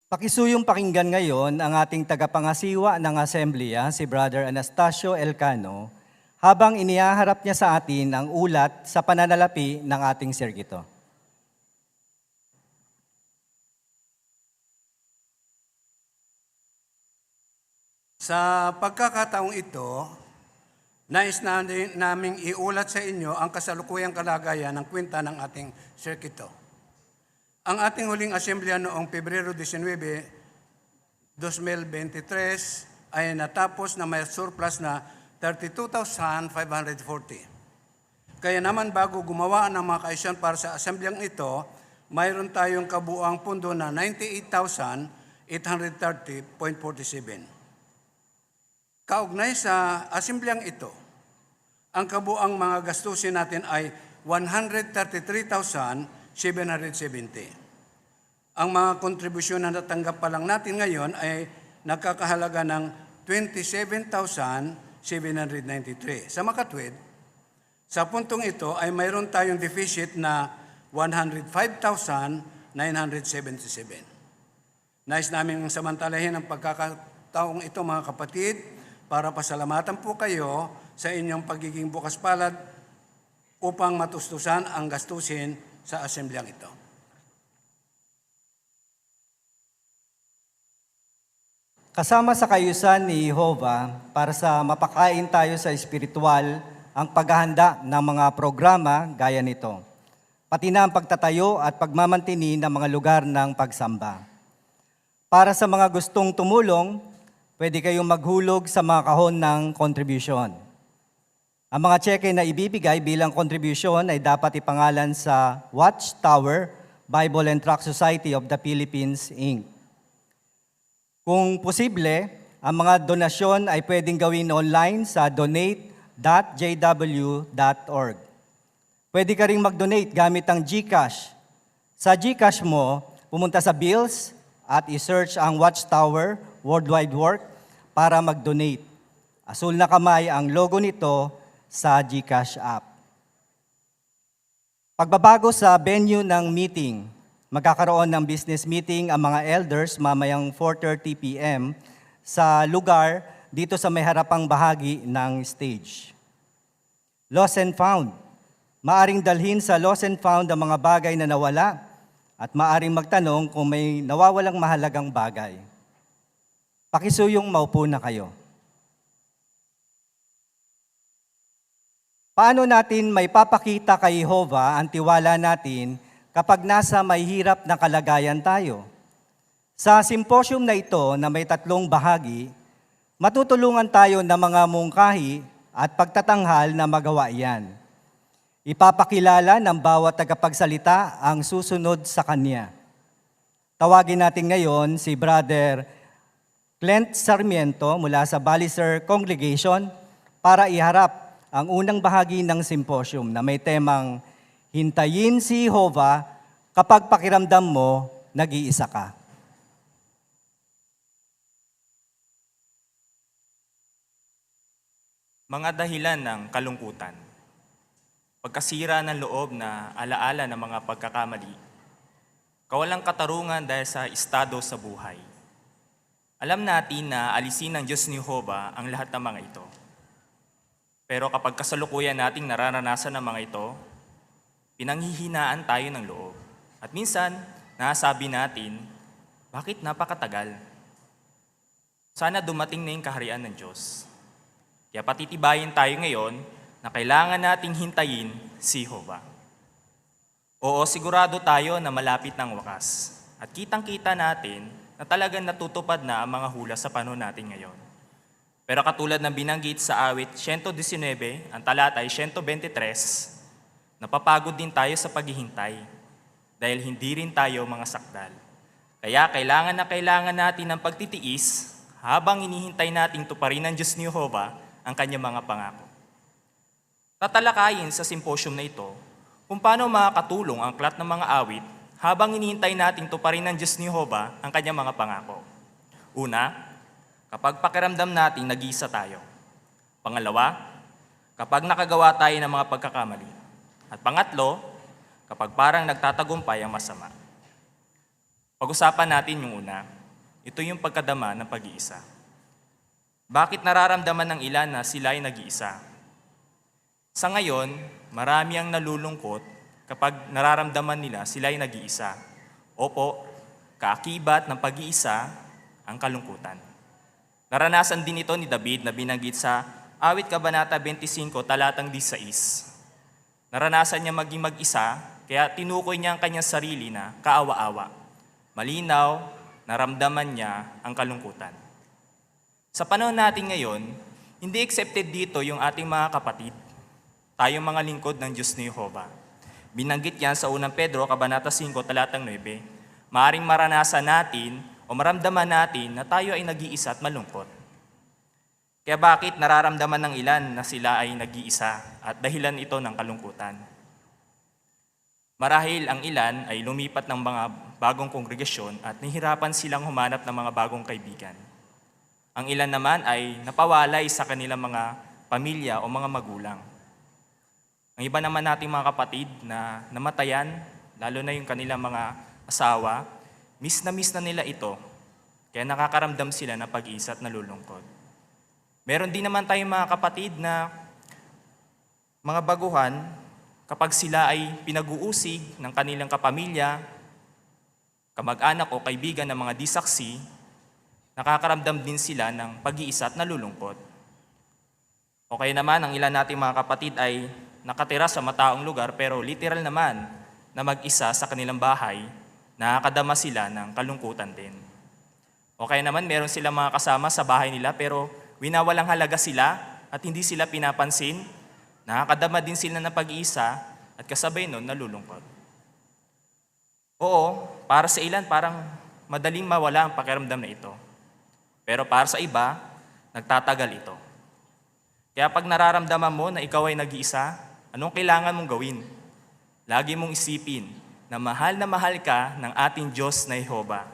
Pakisuyong pakinggan ngayon ang ating tagapangasiwa ng Assemblea, si Brother Anastasio Elcano, habang inihaharap niya sa atin ang ulat sa pananalapi ng ating sirgito. Sa pagkakataong ito, nais naming iulat sa inyo ang kasalukuyang kalagayan ng kwenta ng ating sirkito. Ang ating huling asemblea noong Pebrero 19, 2023 ay natapos na may surplus na 32,540. Kaya naman bago gumawa ng mga kaisyon para sa asembleyang ito, mayroon tayong kabuuang pundo na 98,830.47. Kaugnay sa asembleyang ito, ang kabuang mga gastusin natin ay 133,770. Ang mga kontribusyon na natanggap pa lang natin ngayon ay nagkakahalaga ng 27,793. Sa makatwid, sa puntong ito ay mayroon tayong deficit na 105,977. Nais namin samantalahin ang pagkakataong ito, mga kapatid, para pasalamatan po kayo sa inyong pagiging bukas palad upang matustusan ang gastusin sa asembleyang ito. Kasama sa kayusan ni Jehovah para sa mapakain tayo sa espiritual ang paghahanda ng mga programa gaya nito, pati na ang pagtatayo at pagmamantini ng mga lugar ng pagsamba. Para sa mga gustong tumulong, pwede kayong maghulog sa mga kahon ng contribution. Ang mga cheque na ibibigay bilang contribution ay dapat ipangalan sa Watchtower Bible and Tract Society of the Philippines, Inc. Kung posible, ang mga donasyon ay pwedeng gawin online sa donate.jw.org. Pwede ka ring mag-donate gamit ang GCash. Sa GCash mo, pumunta sa Bills at i-search ang Watchtower Worldwide Work para mag-donate. Asul na kamay ang logo nito sa GCash app. Pagbabago sa venue ng meeting, magkakaroon ng business meeting ang mga elders mamayang 4:30 p.m. sa lugar dito sa may harapang bahagi ng stage. Lost and found. Maaring dalhin sa lost and found ang mga bagay na nawala at maaring magtanong kung may nawawalang mahalagang bagay. Pakisuyong maupo na kayo. Paano natin may papakita kay Jehovah ang tiwala natin kapag nasa may hirap na kalagayan tayo? Sa simposium na ito na may 3 bahagi, matutulungan tayo ng mga mungkahi at pagtatanghal na magawa yan. Ipapakilala ng bawat tagapagsalita ang susunod sa kanya. Tawagin natin ngayon si Brother Clint Sarmiento mula sa Baliser Congregation para iharap ang unang bahagi ng simposium na may temang Hintayin si Jehovah kapag pakiramdam mo nag-iisa ka. Mga dahilan ng kalungkutan. Pagkasira ng loob na alaala ng mga pagkakamali. Kawalang katarungan dahil sa estado sa buhay. Alam natin na alisin ng Diyos ni Jehovah ang lahat ng mga ito. Pero kapag kasalukuyan nating nararanasan ng mga ito, pinanghihinaan tayo ng loob. At minsan, nasabi natin, bakit napakatagal? Sana dumating na yung kaharian ng Diyos. Kaya patitibayin tayo ngayon na kailangan nating hintayin si Jehovah. Oo, sigurado tayo na malapit ng wakas. At kitang-kita natin na talagang natutupad na ang mga hula sa panahon natin ngayon. Pero katulad ng binanggit sa awit 119, ang talata ay 123, napapagod din tayo sa paghihintay dahil hindi rin tayo mga sakdal. Kaya kailangan natin ng pagtitiis habang hinihintay nating tuparin ng Diyos ni Jehovah ang kanyang mga pangako. Tatalakayin sa simposium na ito kung paano makakatulong ang aklat ng mga awit habang hinihintay nating tuparin ng Diyos ni Jehovah ang kanyang mga pangako. Una, kapag pakiramdam nating nag-iisa tayo. Pangalawa, kapag nakagawa tayo ng mga pagkakamali. At pangatlo, kapag parang nagtatagumpay ang masama. Pag-usapan natin yung una. Ito yung pagkadama ng pag-iisa. Bakit nararamdaman ng ilan na sila ay nag-iisa? Sa ngayon, marami ang nalulungkot kapag nararamdaman nila sila ay nag-iisa. Opo, kaakibat ng pag-iisa ang kalungkutan. Naranasan din ito ni David na binanggit sa Awit Kabanata 25, talatang 16. Naranasan niya maging mag-isa, kaya tinukoy niya ang kanyang sarili na kaawa-awa. Malinaw, naramdaman niya ang kalungkutan. Sa panahon natin ngayon, hindi accepted dito yung ating mga kapatid, tayong mga lingkod ng Diyos ni Jehovah. Binanggit yan sa unang Pedro, Kabanata 5, talatang 9. Maaring maranasan natin o maramdaman natin na tayo ay nag-iisa at malungkot. Kaya bakit nararamdaman ng ilan na sila ay nag-iisa at dahilan ito ng kalungkutan? Marahil ang ilan ay lumipat ng mga bagong kongregasyon at nahihirapan silang humanap ng mga bagong kaibigan. Ang ilan naman ay napawalay sa kanilang mga pamilya o mga magulang. Ang iba naman nating mga kapatid na namatayan, lalo na yung kanilang mga asawa, miss na nila ito. Kaya nakakaramdam sila ng pag-iisa at nalulungkot. Meron din naman tayong mga kapatid na mga baguhan, kapag sila ay pinag-uusig ng kanilang kapamilya, kamag-anak o kaibigan ng mga disaksi, nakakaramdam din sila ng pag-iisa at nalulungkot. O kaya naman, ang ilan nating mga kapatid ay nakatira sa mataong lugar pero literal naman na mag-isa sa kanilang bahay, nakakadama sila ng kalungkutan din. O kaya naman, meron silang mga kasama sa bahay nila pero winawalang halaga sila at hindi sila pinapansin, nakakadama din sila ng pag-iisa at kasabay nun nalulungkot. Oo, para sa ilan parang madaling mawala ang pakiramdam na ito. Pero para sa iba, nagtatagal ito. Kaya pag nararamdaman mo na ikaw ay nag-iisa, anong kailangan mong gawin? Lagi mong isipin na mahal ka ng ating Diyos na Jehovah.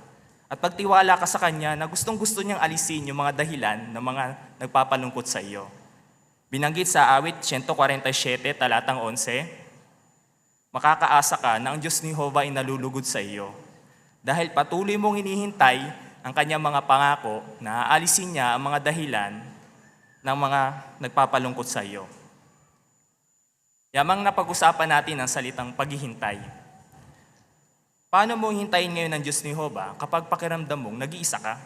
At pagtiwala ka sa Kanya na gustong-gusto niyang alisin yung mga dahilan ng mga nagpapalungkot sa iyo. Binanggit sa Awit 147, talatang 11, makakaasa ka na ang Diyos ni Jehovah ay nalulugod sa iyo. Dahil patuloy mong hinihintay ang Kanyang mga pangako na aalisin niya ang mga dahilan ng mga nagpapalungkot sa iyo. Yamang napag-usapan natin ang salitang paghihintay. Paano mo hintayin ngayon ng Diyos ni Jehovah kapag pakiramdam mong nag-iisa ka?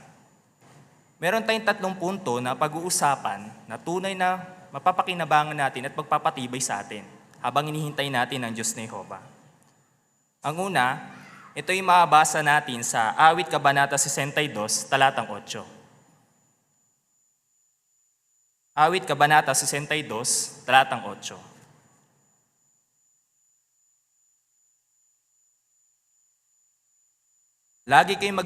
Meron tayong 3 punto na pag-uusapan na tunay na mapapakinabangan natin at magpapatibay sa atin habang hinihintay natin ang Diyos ni Jehovah. Ang una, ito yung mababasa natin sa Awit Kabanata 62, talatang 8. Awit Kabanata 62, talatang 8. Lagi kayong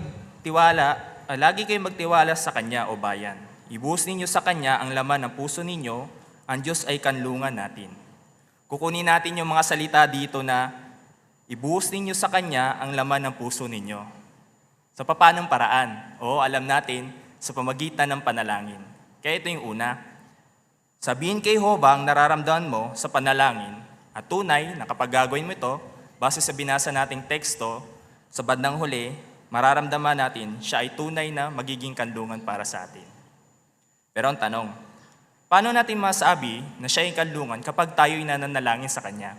magtiwala sa Kanya, o bayan. Ibuhos ninyo sa Kanya ang laman ng puso ninyo, ang Diyos ay kanlungan natin. Kukunin natin yung mga salita dito na ibuhos ninyo sa Kanya ang laman ng puso ninyo. Sa papanong paraan? O alam natin, sa pamagitan ng panalangin. Kaya ito yung una. Sabihin kay Jehovah ang nararamdaman mo sa panalangin at tunay na kapag gagawin mo ito, base sa binasa nating teksto, sa bandang huli, mararamdaman natin siya ay tunay na magiging kanlungan para sa atin. Pero ang tanong, paano natin masabi na siya ay kanlungan kapag tayo ay nananalangin sa Kanya?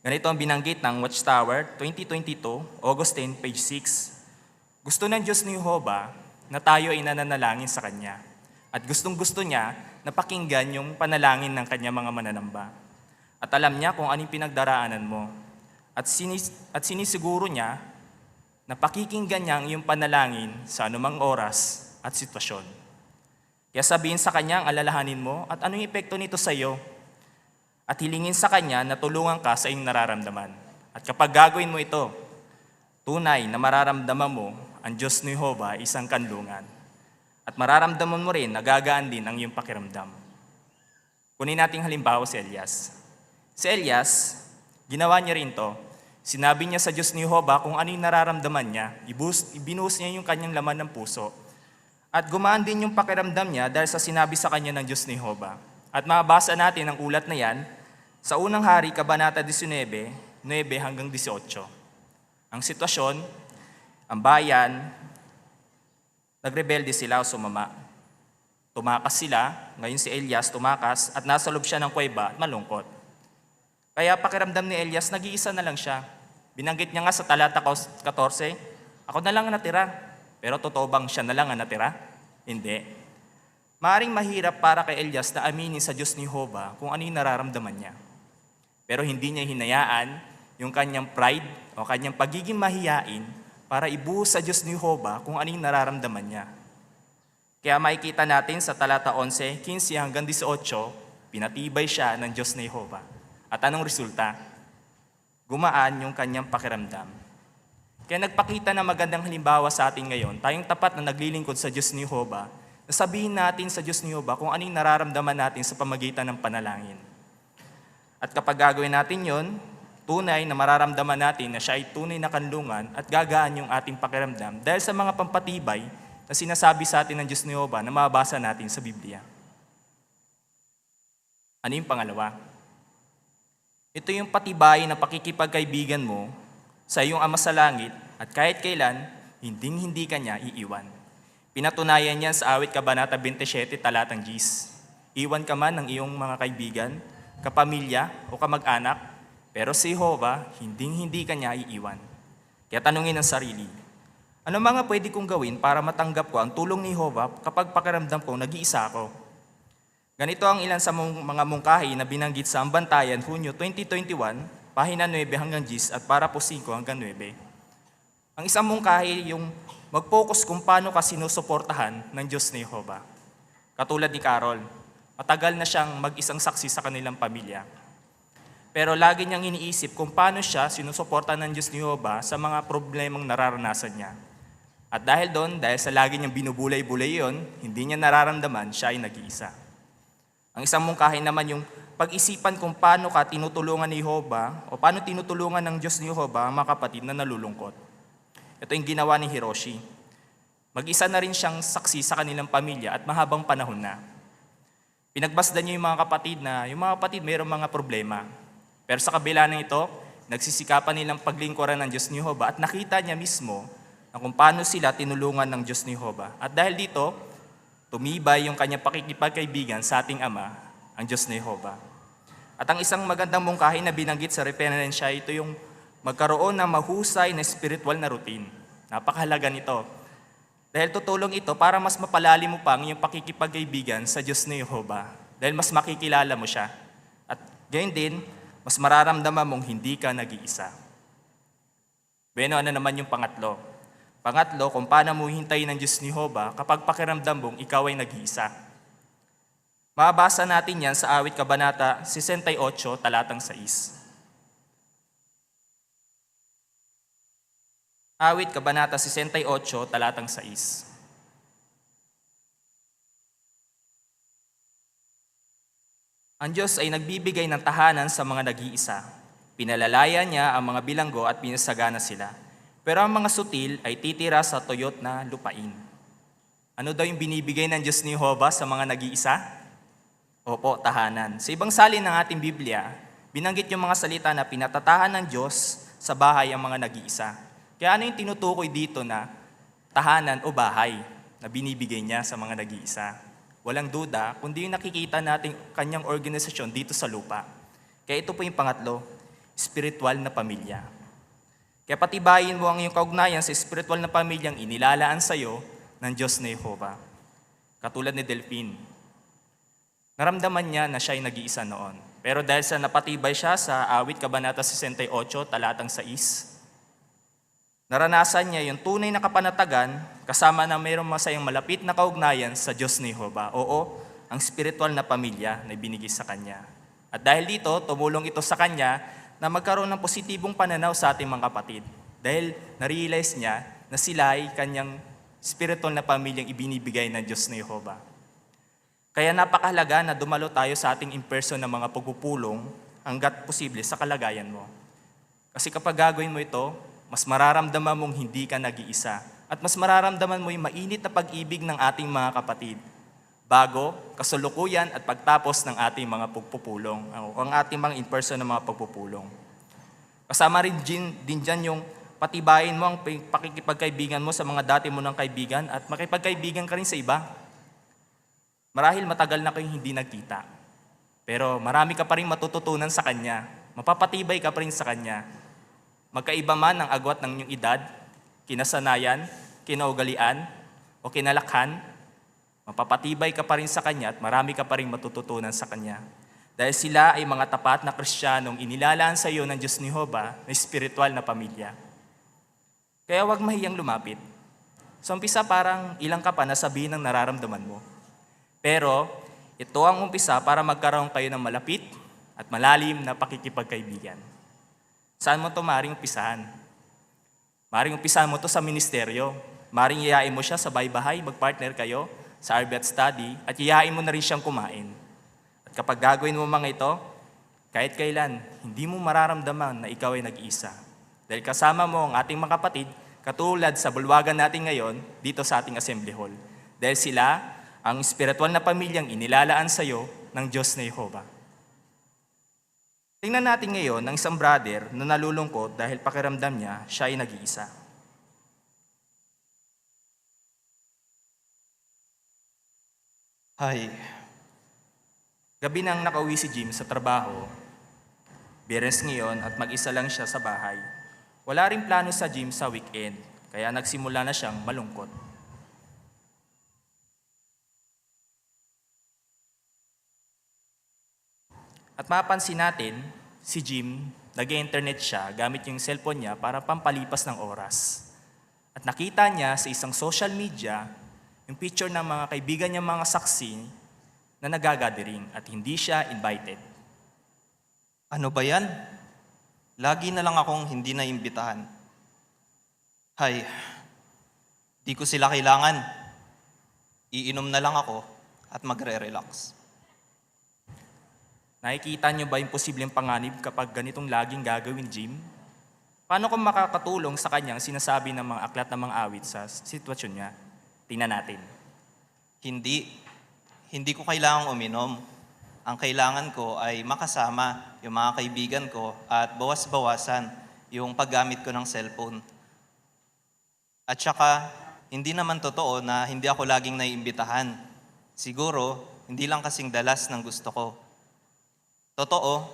Ganito ang binanggit ng Watchtower 2022, August 10, page 6. Gusto ng Diyos ni Jehovah na tayo ay nananalangin sa Kanya. At gustong-gusto niya na pakinggan yung panalangin ng Kanya mga mananamba. At alam niya kung anong pinagdaraanan mo. At sinisiguro niya na pakikinggan niya ang iyong panalangin sa anumang oras at sitwasyon. Kaya sabihin sa Kanya ang alalahanin mo at anong epekto nito sa iyo. At hilingin sa Kanya na tulungan ka sa iyong nararamdaman. At kapag gagawin mo ito, tunay na mararamdaman mo ang Diyos ni Jehovah isang kanlungan. At mararamdaman mo rin na gagaan din ang iyong pakiramdam. Kunin nating halimbawa si Elias. Si Elias, ginawa niya rin to. Sinabi niya sa Diyos ni Jehovah kung ano yung nararamdaman niya. Ibinuhos niya yung kanyang laman ng puso. At gumaan din yung pakiramdam niya dahil sa sinabi sa kanya ng Diyos ni Jehovah. At mabasa natin ang ulat na yan sa unang hari, Kabanata 19, 9 hanggang 18. Ang sitwasyon, ang bayan Nagrebelde sila o sumama. Tumakas sila, ngayon si Elias tumakas at nasa loob siya ng kuweba at malungkot. Kaya pakiramdam ni Elias, nag-iisa na lang siya. Binanggit niya nga sa talata 14, ako na lang ang natira. Pero totoo bang siya na lang ang natira? Hindi. Maaring mahirap para kay Elias na aminin sa Diyos ni Jehovah kung ano yung nararamdaman niya. Pero hindi niya hinayaan yung kanyang pride o kanyang pagiging mahiyain para ibuhos sa Diyos ni Jehovah kung ano yung nararamdaman niya. Kaya makikita natin sa talata 11, 15 hanggang 18, pinatibay siya ng Diyos ni Jehovah. At anong resulta? Gumaan yung kanyang pakiramdam. Kaya nagpakita na magandang halimbawa sa atin ngayon, tayong tapat na naglilingkod sa Diyos ni Jehovah, na sabihin natin sa Diyos ni Jehovah kung anong nararamdaman natin sa pamagitan ng panalangin. At kapag gagawin natin yon, tunay na mararamdaman natin na siya ay tunay na kanlungan at gagaan yung ating pakiramdam dahil sa mga pampatibay na sinasabi sa atin ng Diyos ni Jehovah na mababasa natin sa Biblia. Ano yung pangalawa? Ito yung patibay na pakikipagkaibigan mo sa iyong Ama sa Langit at kahit kailan, hinding-hindi ka niya iiwan. Pinatunayan niyan sa awit kabanata 27, talatang 10. Iwan ka man ng iyong mga kaibigan, kapamilya o kamag-anak, pero si Jehovah, hinding-hindi ka niya iiwan. Kaya tanungin ang sarili, ano mga pwede kong gawin para matanggap ko ang tulong ni Jehovah kapag pakiramdam ko nag-iisa ako? Ganito ang ilan sa mga mungkahi na binanggit sa Ambantayan, Hunyo 2021, pahina 9 hanggang 10 at para po 5 hanggang 9. Ang isang mungkahi yung mag-focus kung paano ka sinusuportahan ng Diyos ni Jehovah. Katulad ni Carol, matagal na siyang mag-isang saksi sa kanilang pamilya. Pero lagi niyang iniisip kung paano siya sinusuportahan ng Diyos ni Jehovah sa mga problemang nararanasan niya. At dahil doon, dahil sa lagi niyang binubulay-bulay yon, hindi niya nararamdaman siya ay nag-iisa. Ang isang mungkahi naman yung pag-isipan kung paano ka tinutulungan ni Jehovah o paano tinutulungan ng Diyos ni Jehovah ang mga kapatid na nalulungkot. Ito yung ginawa ni Hiroshi. Mag-isa na rin siyang saksi sa kanilang pamilya at mahabang panahon na. Pinagbasdan niya yung mga kapatid mayroong mga problema. Pero sa kabila ng ito, nagsisikapan nilang paglingkuran ng Diyos ni Jehovah at nakita niya mismo na kung paano sila tinulungan ng Diyos ni Jehovah. At dahil dito, tumibay yung kanyang pakikipagkaibigan sa ating Ama, ang Diyos ni Jehovah. At ang isang magandang mungkahi na binanggit sa referensya, ito yung magkaroon ng mahusay na spiritual na routine. Napakahalaga nito. Dahil tutulong ito para mas mapalalim mo pa ang iyong pakikipagkaibigan sa Diyos ni Jehovah. Dahil mas makikilala mo siya. At gayon din, mas mararamdaman mong hindi ka nag-iisa. Bueno, ano naman yung pangatlo? Pangatlo, kung paano mo hintayin ng Diyos ni Jehovah kapag pakiramdam mong ikaw ay nag-iisa. Mababasa natin yan sa awit kabanata 68, talatang 6. Awit kabanata 68, talatang 6. Ang Diyos ay nagbibigay ng tahanan sa mga nag-iisa. Pinalalaya niya ang mga bilanggo at pinasagana sila. Pero ang mga sutil ay titira sa tuyot na lupain. Ano daw yung binibigay ng Diyos ni Jehovah sa mga nag-iisa? Opo, tahanan. Sa ibang salin ng ating Biblia, binanggit yung mga salita na pinatatahan ng Diyos sa bahay ang mga nag-iisa. Kaya ano yung tinutukoy dito na tahanan o bahay na binibigay niya sa mga nag-iisa? Walang duda, kundi yung nakikita natin kanyang organisasyon dito sa lupa. Kaya ito po yung pangatlo, spiritual na pamilya. Kaya patibayin mo ang iyong kaugnayan sa spiritual na pamilyang inilalaan sa iyo ng Diyos na Jehovah. Katulad ni Delphine. Naramdaman niya na siya ay nag-iisa noon. Pero dahil sa napatibay siya sa awit kabanata 68, talatang 6, naranasan niya yung tunay na kapanatagan kasama na mayroong masayang malapit na kaugnayan sa Diyos ni Jehovah. Oo, ang spiritual na pamilya na ibinigay sa kanya. At dahil dito, tumulong ito sa kanya na magkaroon ng positibong pananaw sa ating mga kapatid. Dahil na-realize niya na sila ay kanyang spiritual na pamilyang ibinibigay ng Diyos ni Jehovah. Kaya napakahalaga na dumalo tayo sa ating in-person na mga pagpupulong hanggat posible sa kalagayan mo. Kasi kapag gagawin mo ito, mas mararamdaman mong hindi ka nag-iisa at mas mararamdaman mo yung mainit na pag-ibig ng ating mga kapatid bago, kasulukuyan at pagtapos ng ating mga pagpupulong o ang ating mga in-person na mga pagpupulong. Kasama rin din dyan yung patibayin mo ang pakikipagkaibigan mo sa mga dati mo ng kaibigan at makipagkaibigan ka rin sa iba. Marahil matagal na kayong hindi nagkita, pero marami ka pa rin matututunan sa Kanya. Mapapatibay ka pa rin sa Kanya. Magkaiba man ang agwat ng inyong edad, kinasanayan, kinaugalian, o kinalakhan, mapapatibay ka pa rin sa Kanya at marami ka pa rin matututunan sa Kanya. Dahil sila ay mga tapat na Kristiyanong inilalaan sa iyo ng Diyos ni Jehovah na espiritual na pamilya. Kaya huwag mahiyang lumapit. Sa umpisa parang ilang ka pa na sabihin ang nararamdaman mo. Pero ito ang umpisa para magkaroon kayo ng malapit at malalim na pakikipagkaibigan. Saan mo ito maring umpisahan? Maring umpisahan mo ito sa ministeryo. Maring iyain mo siya sa bahay-bahay, magpartner kayo sa RB at study at iyain mo na rin siyang kumain. At kapag gagawin mo mga ito, kahit kailan, hindi mo mararamdaman na ikaw ay nag-iisa. Dahil kasama mo ang ating mga kapatid, katulad sa bulwagan natin ngayon dito sa ating assembly hall. Dahil sila ang espiritual na pamilyang inilalaan sa iyo ng Diyos na Jehovah. Tingnan natin ngayon ng isang brother na nalulungkot dahil pakiramdam niya siya ay nag-iisa. Hi. Gabi nang nakauwi si Jim sa trabaho, Biyernes ngayon at mag-isa lang siya sa bahay. Wala ring plano sa Jim sa weekend, kaya nagsimula na siyang malungkot. At mapansin natin, si Jim, nag-internet siya gamit yung cellphone niya para pampalipas ng oras. At nakita niya sa isang social media yung picture ng mga kaibigan niya mga saksi na nagagathering at hindi siya invited. Ano ba yan? Lagi na lang akong hindi naimbitahan. Hay, di ko sila kailangan. Iinom na lang ako at magre-relax. Nakikita niyo ba yung posibleng panganib kapag ganitong laging gagawin, Jim? Paano kung makakatulong sa kanyang sinasabi ng mga aklat ng mga awit sa sitwasyon niya? Tingnan natin. Hindi ko kailangang uminom. Ang kailangan ko ay makasama yung mga kaibigan ko at bawas-bawasan yung paggamit ko ng cellphone. At saka, hindi naman totoo na hindi ako laging naiimbitahan. Siguro, hindi lang kasing dalas ng gusto ko. Totoo,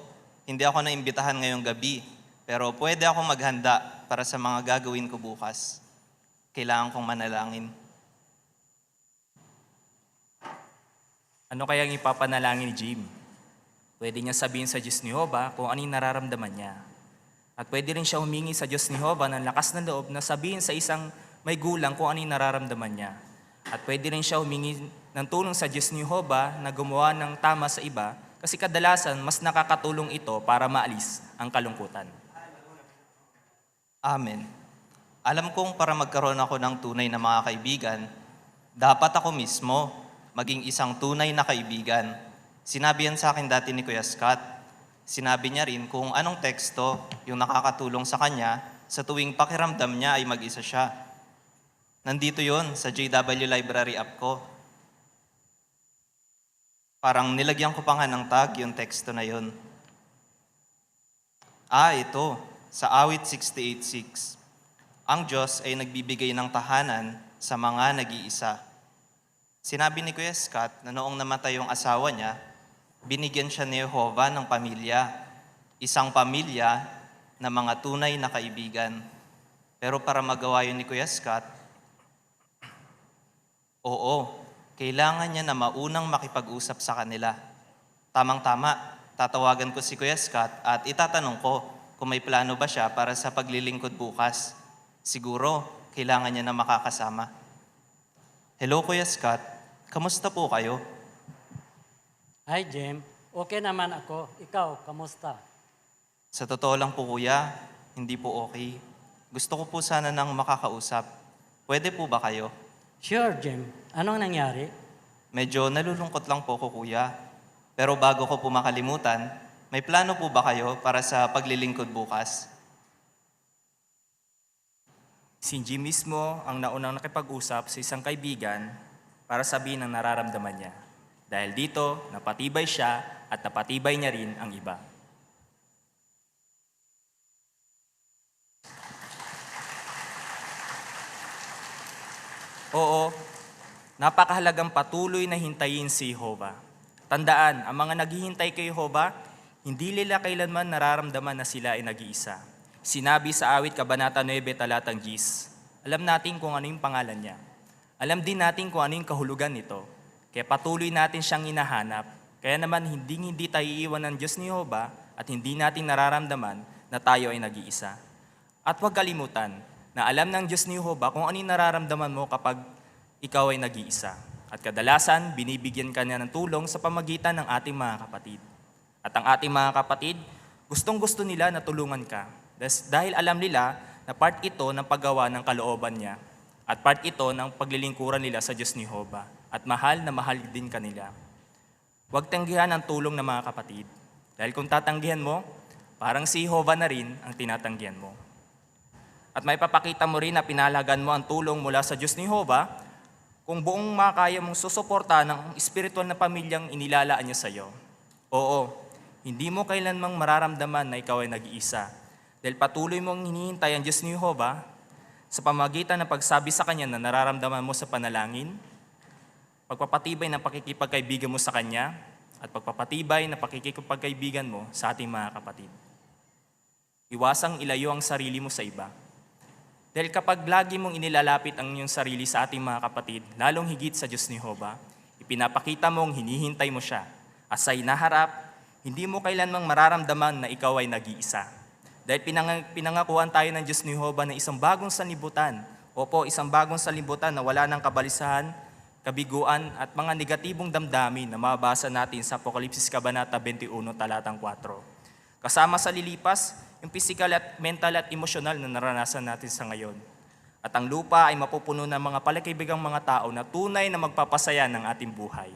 hindi ako naimbitahan ngayong gabi, pero pwede akong maghanda para sa mga gagawin ko bukas. Kailangan kong manalangin. Ano kayang ipapanalangin ni Jim? Pwede niya sabihin sa Diyos ni Jehovah kung anong nararamdaman niya. At pwede rin siya humingi sa Diyos ni Jehovah ng lakas ng loob na sabihin sa isang may gulang kung anong nararamdaman niya. At pwede rin siya humingi ng tulong sa Diyos ni Jehovah na gumawa ng tama sa iba kasi kadalasan mas nakakatulong ito para maalis ang kalungkutan. Amen. Alam kong para magkaroon ako ng tunay na mga kaibigan, dapat ako mismo maging isang tunay na kaibigan. Sinabi yan sa akin dati ni Kuya Scott. Sinabi niya rin kung anong teksto yung nakakatulong sa kanya sa tuwing pakiramdam niya ay mag-isa siya. Nandito yon sa JW Library app ko. Parang nilagyan ko pa nga ng tag yung teksto na yon. Ito, sa awit 68:6. Ang Diyos ay nagbibigay ng tahanan sa mga nag-iisa. Sinabi ni Kuya Scott na noong namatay yung asawa niya, binigyan siya ni Jehovah ng pamilya. Isang pamilya na mga tunay na kaibigan. Pero para magawa yun ni Kuya Scott, kailangan niya na maunang makipag-usap sa kanila. Tamang-tama, tatawagan ko si Kuya Scott at itatanong ko kung may plano ba siya para sa paglilingkod bukas. Siguro, kailangan niya na makakasama. Hello Kuya Scott, kamusta po kayo? Hi, Jim. Okay naman ako. Ikaw, kamusta? Sa totoo lang po kuya, hindi po okay. Gusto ko po sana nang makakausap. Pwede po ba kayo? Sure, Jim. Anong nangyari? Medyo nalulungkot lang po ko kuya. Pero bago ko po makalimutan, may plano po ba kayo para sa paglilingkod bukas? Si Jim mismo ang naunang nakipag-usap sa isang kaibigan para sabihin ang nararamdaman niya. Dahil dito, napatibay siya at napatibay niya rin ang iba. Oo, napakahalagang patuloy na hintayin si Jehovah. Tandaan, ang mga naghihintay kay Jehovah, hindi nila kailanman nararamdaman na sila ay nag-iisa. Sinabi sa awit Kabanata 9, talatang 10, alam natin kung ano yung pangalan niya. Alam din natin kung ano yung kahulugan nito. Kaya patuloy natin siyang hinahanap. Kaya naman hindi tayo iiwan ng Diyos ni Jehovah at hindi natin nararamdaman na tayo ay nag-iisa. At huwag kalimutan na alam ng Diyos ni Jehovah kung ano yung nararamdaman mo kapag ikaw ay nag-iisa. At kadalasan, binibigyan ka niya ng tulong sa pamagitan ng ating mga kapatid. At ang ating mga kapatid, gustong-gusto nila na tulungan ka. Dahil alam nila na part ito ng paggawa ng kalooban niya at part ito ng paglilingkuran nila sa Diyos ni Jehovah. At mahal na mahal din kanila. Huwag tanggihan ang tulong ng mga kapatid. Dahil kung tatanggihan mo, parang si Jehovah na rin ang tinatanggihan mo. At may papakita mo rin na pinalagan mo ang tulong mula sa Diyos ni Jehovah kung buong makaya mong susuporta ng espiritual na pamilyang inilalaan niya sa iyo. Oo, hindi mo kailanmang mararamdaman na ikaw ay nag-iisa. Dahil patuloy mong hinihintay ang Diyos ni Jehovah sa pamagitan ng pagsabi sa Kanya na nararamdaman mo sa panalangin, pagpapatibay ng pakikipagkaibigan mo sa Kanya, at pagpapatibay ng pakikipagkaibigan mo sa ating mga kapatid. Iwasang ilayo ang sarili mo sa iba. Dahil kapag lagi mong inilalapit ang iyong sarili sa ating mga kapatid, lalong higit sa Diyos ni Jehovah, ipinapakita mong hinihintay mo siya. At sa inaharap, hindi mo kailanmang mararamdaman na ikaw ay nag-iisa. Dahil pinangakuan tayo ng Diyos ni Jehovah na isang bagong sanlibutan. Opo, isang bagong sanlibutan na wala ng kabalisahan, kabiguan at mga negatibong damdamin na mababasa natin sa Apokalipsis Kabanata 21, talatang 4. Kasama sa lilipas, yung physical at mental at emosyonal na naranasan natin sa ngayon. At ang lupa ay mapupuno ng mga palakaibigang mga tao na tunay na magpapasaya ng ating buhay.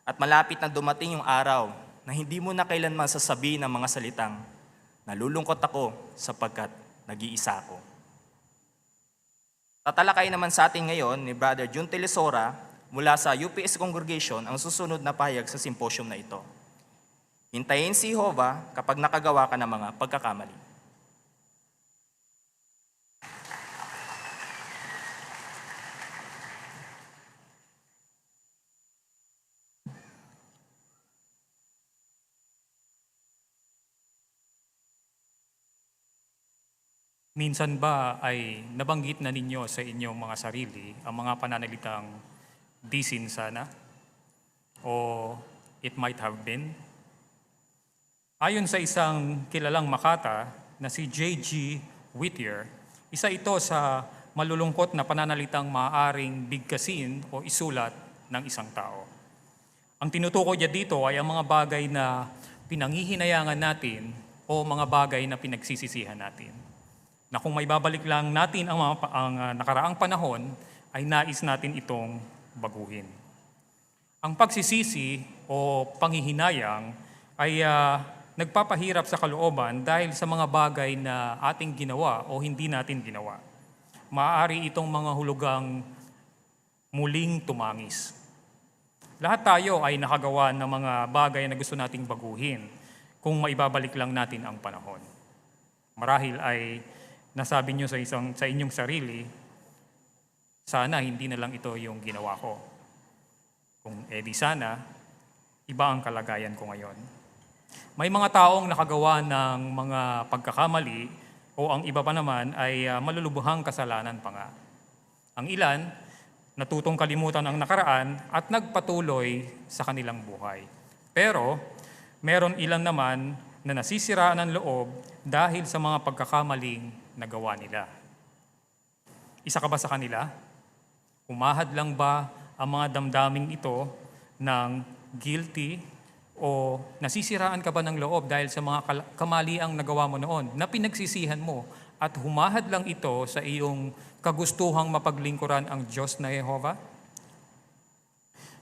At malapit na dumating yung araw na hindi mo na kailanman sasabihin ang mga salitang, nalulungkot ako sapagkat nag-iisa ako. Tatalakay naman sa atin ngayon ni Brother Jun Telesora mula sa UPS Congregation ang susunod na pahayag sa symposium na ito. Hintayin si Jehovah kapag nakagawa ka ng mga pagkakamali. Minsan ba ay nabanggit na ninyo sa inyong mga sarili ang mga pananalitang di sin sana? O it might have been? Ayon sa isang kilalang Makata na si J.G. Whittier, isa ito sa malulungkot na pananalitang maaaring bigkasin o isulat ng isang tao. Ang tinutukoy niya dito ay ang mga bagay na pinanghihinayangan natin o mga bagay na pinagsisisihan natin. Na kung may babalik lang natin ang nakaraang panahon, ay nais natin itong baguhin. Ang pagsisisi o panghihinayang ay nagpapahirap sa kalooban dahil sa mga bagay na ating ginawa o hindi natin ginawa. Maaari itong mga hulugang muling tumangis. Lahat tayo ay nakagawa ng mga bagay na gusto nating baguhin kung maibabalik lang natin ang panahon. Marahil ay nasabi nyo sa inyong sarili, sana hindi na lang ito yung ginawa ko. Kung edi sana, iba ang kalagayan ko ngayon. May mga taong nakagawa ng mga pagkakamali o ang iba pa naman ay malulubuhang kasalanan pa nga. Ang ilan, natutong kalimutan ang nakaraan at nagpatuloy sa kanilang buhay. Pero, meron ilan naman na nasisiraan ng loob dahil sa mga pagkakamaling nagawa nila. Isa ka ba sa kanila? Umahad lang ba ang mga damdaming ito ng guilty o nasisiraan ka ba ng loob dahil sa mga kamaliang nagawa mo noon na pinagsisihan mo at humahad lang ito sa iyong kagustuhang mapaglingkuran ang Diyos na Jehovah?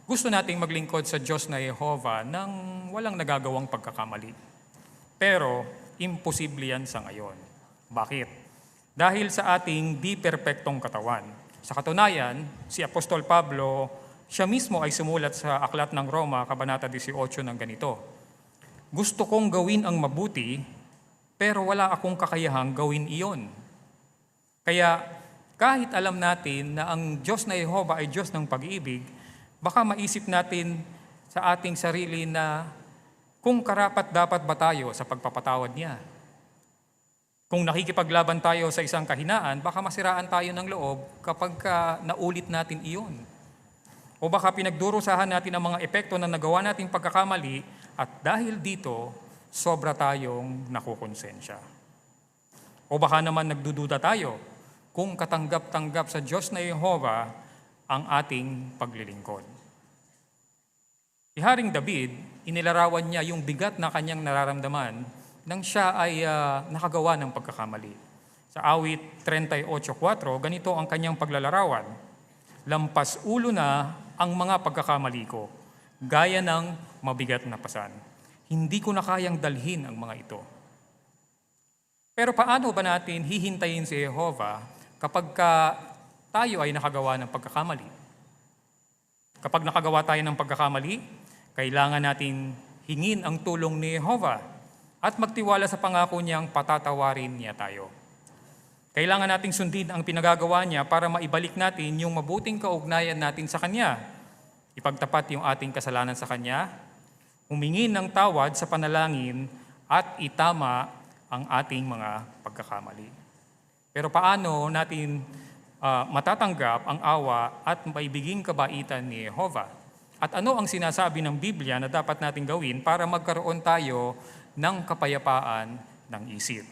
Gusto nating maglingkod sa Diyos na Jehovah nang walang nagagawang pagkakamali. Pero imposible yan sa ngayon. Bakit? Dahil sa ating di perpektong katawan. Sa katunayan, si Apostol Pablo, siya mismo ay sumulat sa Aklat ng Roma, Kabanata 18 ng ganito. Gusto kong gawin ang mabuti, pero wala akong kakayahang gawin iyon. Kaya Kahit alam natin na ang Diyos na Jehovah ay Diyos ng pag-ibig, baka maisip natin sa ating sarili na kung karapat-dapat ba tayo sa pagpapatawad niya. Kung nakikipaglaban tayo sa isang kahinaan, baka masiraan tayo ng loob kapag naulit natin iyon. O baka pinagdurusahan natin ang mga epekto na nagawa nating pagkakamali at dahil dito, sobra tayong nakukonsensya. O baka naman nagdududa tayo kung katanggap-tanggap sa Diyos na Jehovah ang ating paglilingkod. Si Haring David, inilarawan niya yung bigat na kanyang nararamdaman nang siya ay nakagawa ng pagkakamali. Sa awit 38:4, ganito ang kanyang paglalarawan. Lampas ulo na ang mga pagkakamali ko, gaya ng mabigat na pasan. Hindi ko na kayang dalhin ang mga ito. Pero paano ba natin hihintayin si Jehovah kapag tayo ay nakagawa ng pagkakamali? Kapag nakagawa tayo ng pagkakamali, kailangan natin hingin ang tulong ni Jehovah at magtiwala sa pangako niyang patatawarin niya tayo. Kailangan nating sundin ang pinagagawa niya para maibalik natin yung mabuting kaugnayan natin sa Kanya. Ipagtapat yung ating kasalanan sa Kanya, humingi ng tawad sa panalangin at itama ang ating mga pagkakamali. Pero paano natin matatanggap ang awa at maibiging kabaitan ni Jehovah? At ano ang sinasabi ng Biblia na dapat natin gawin para magkaroon tayo ng kapayapaan ng isip?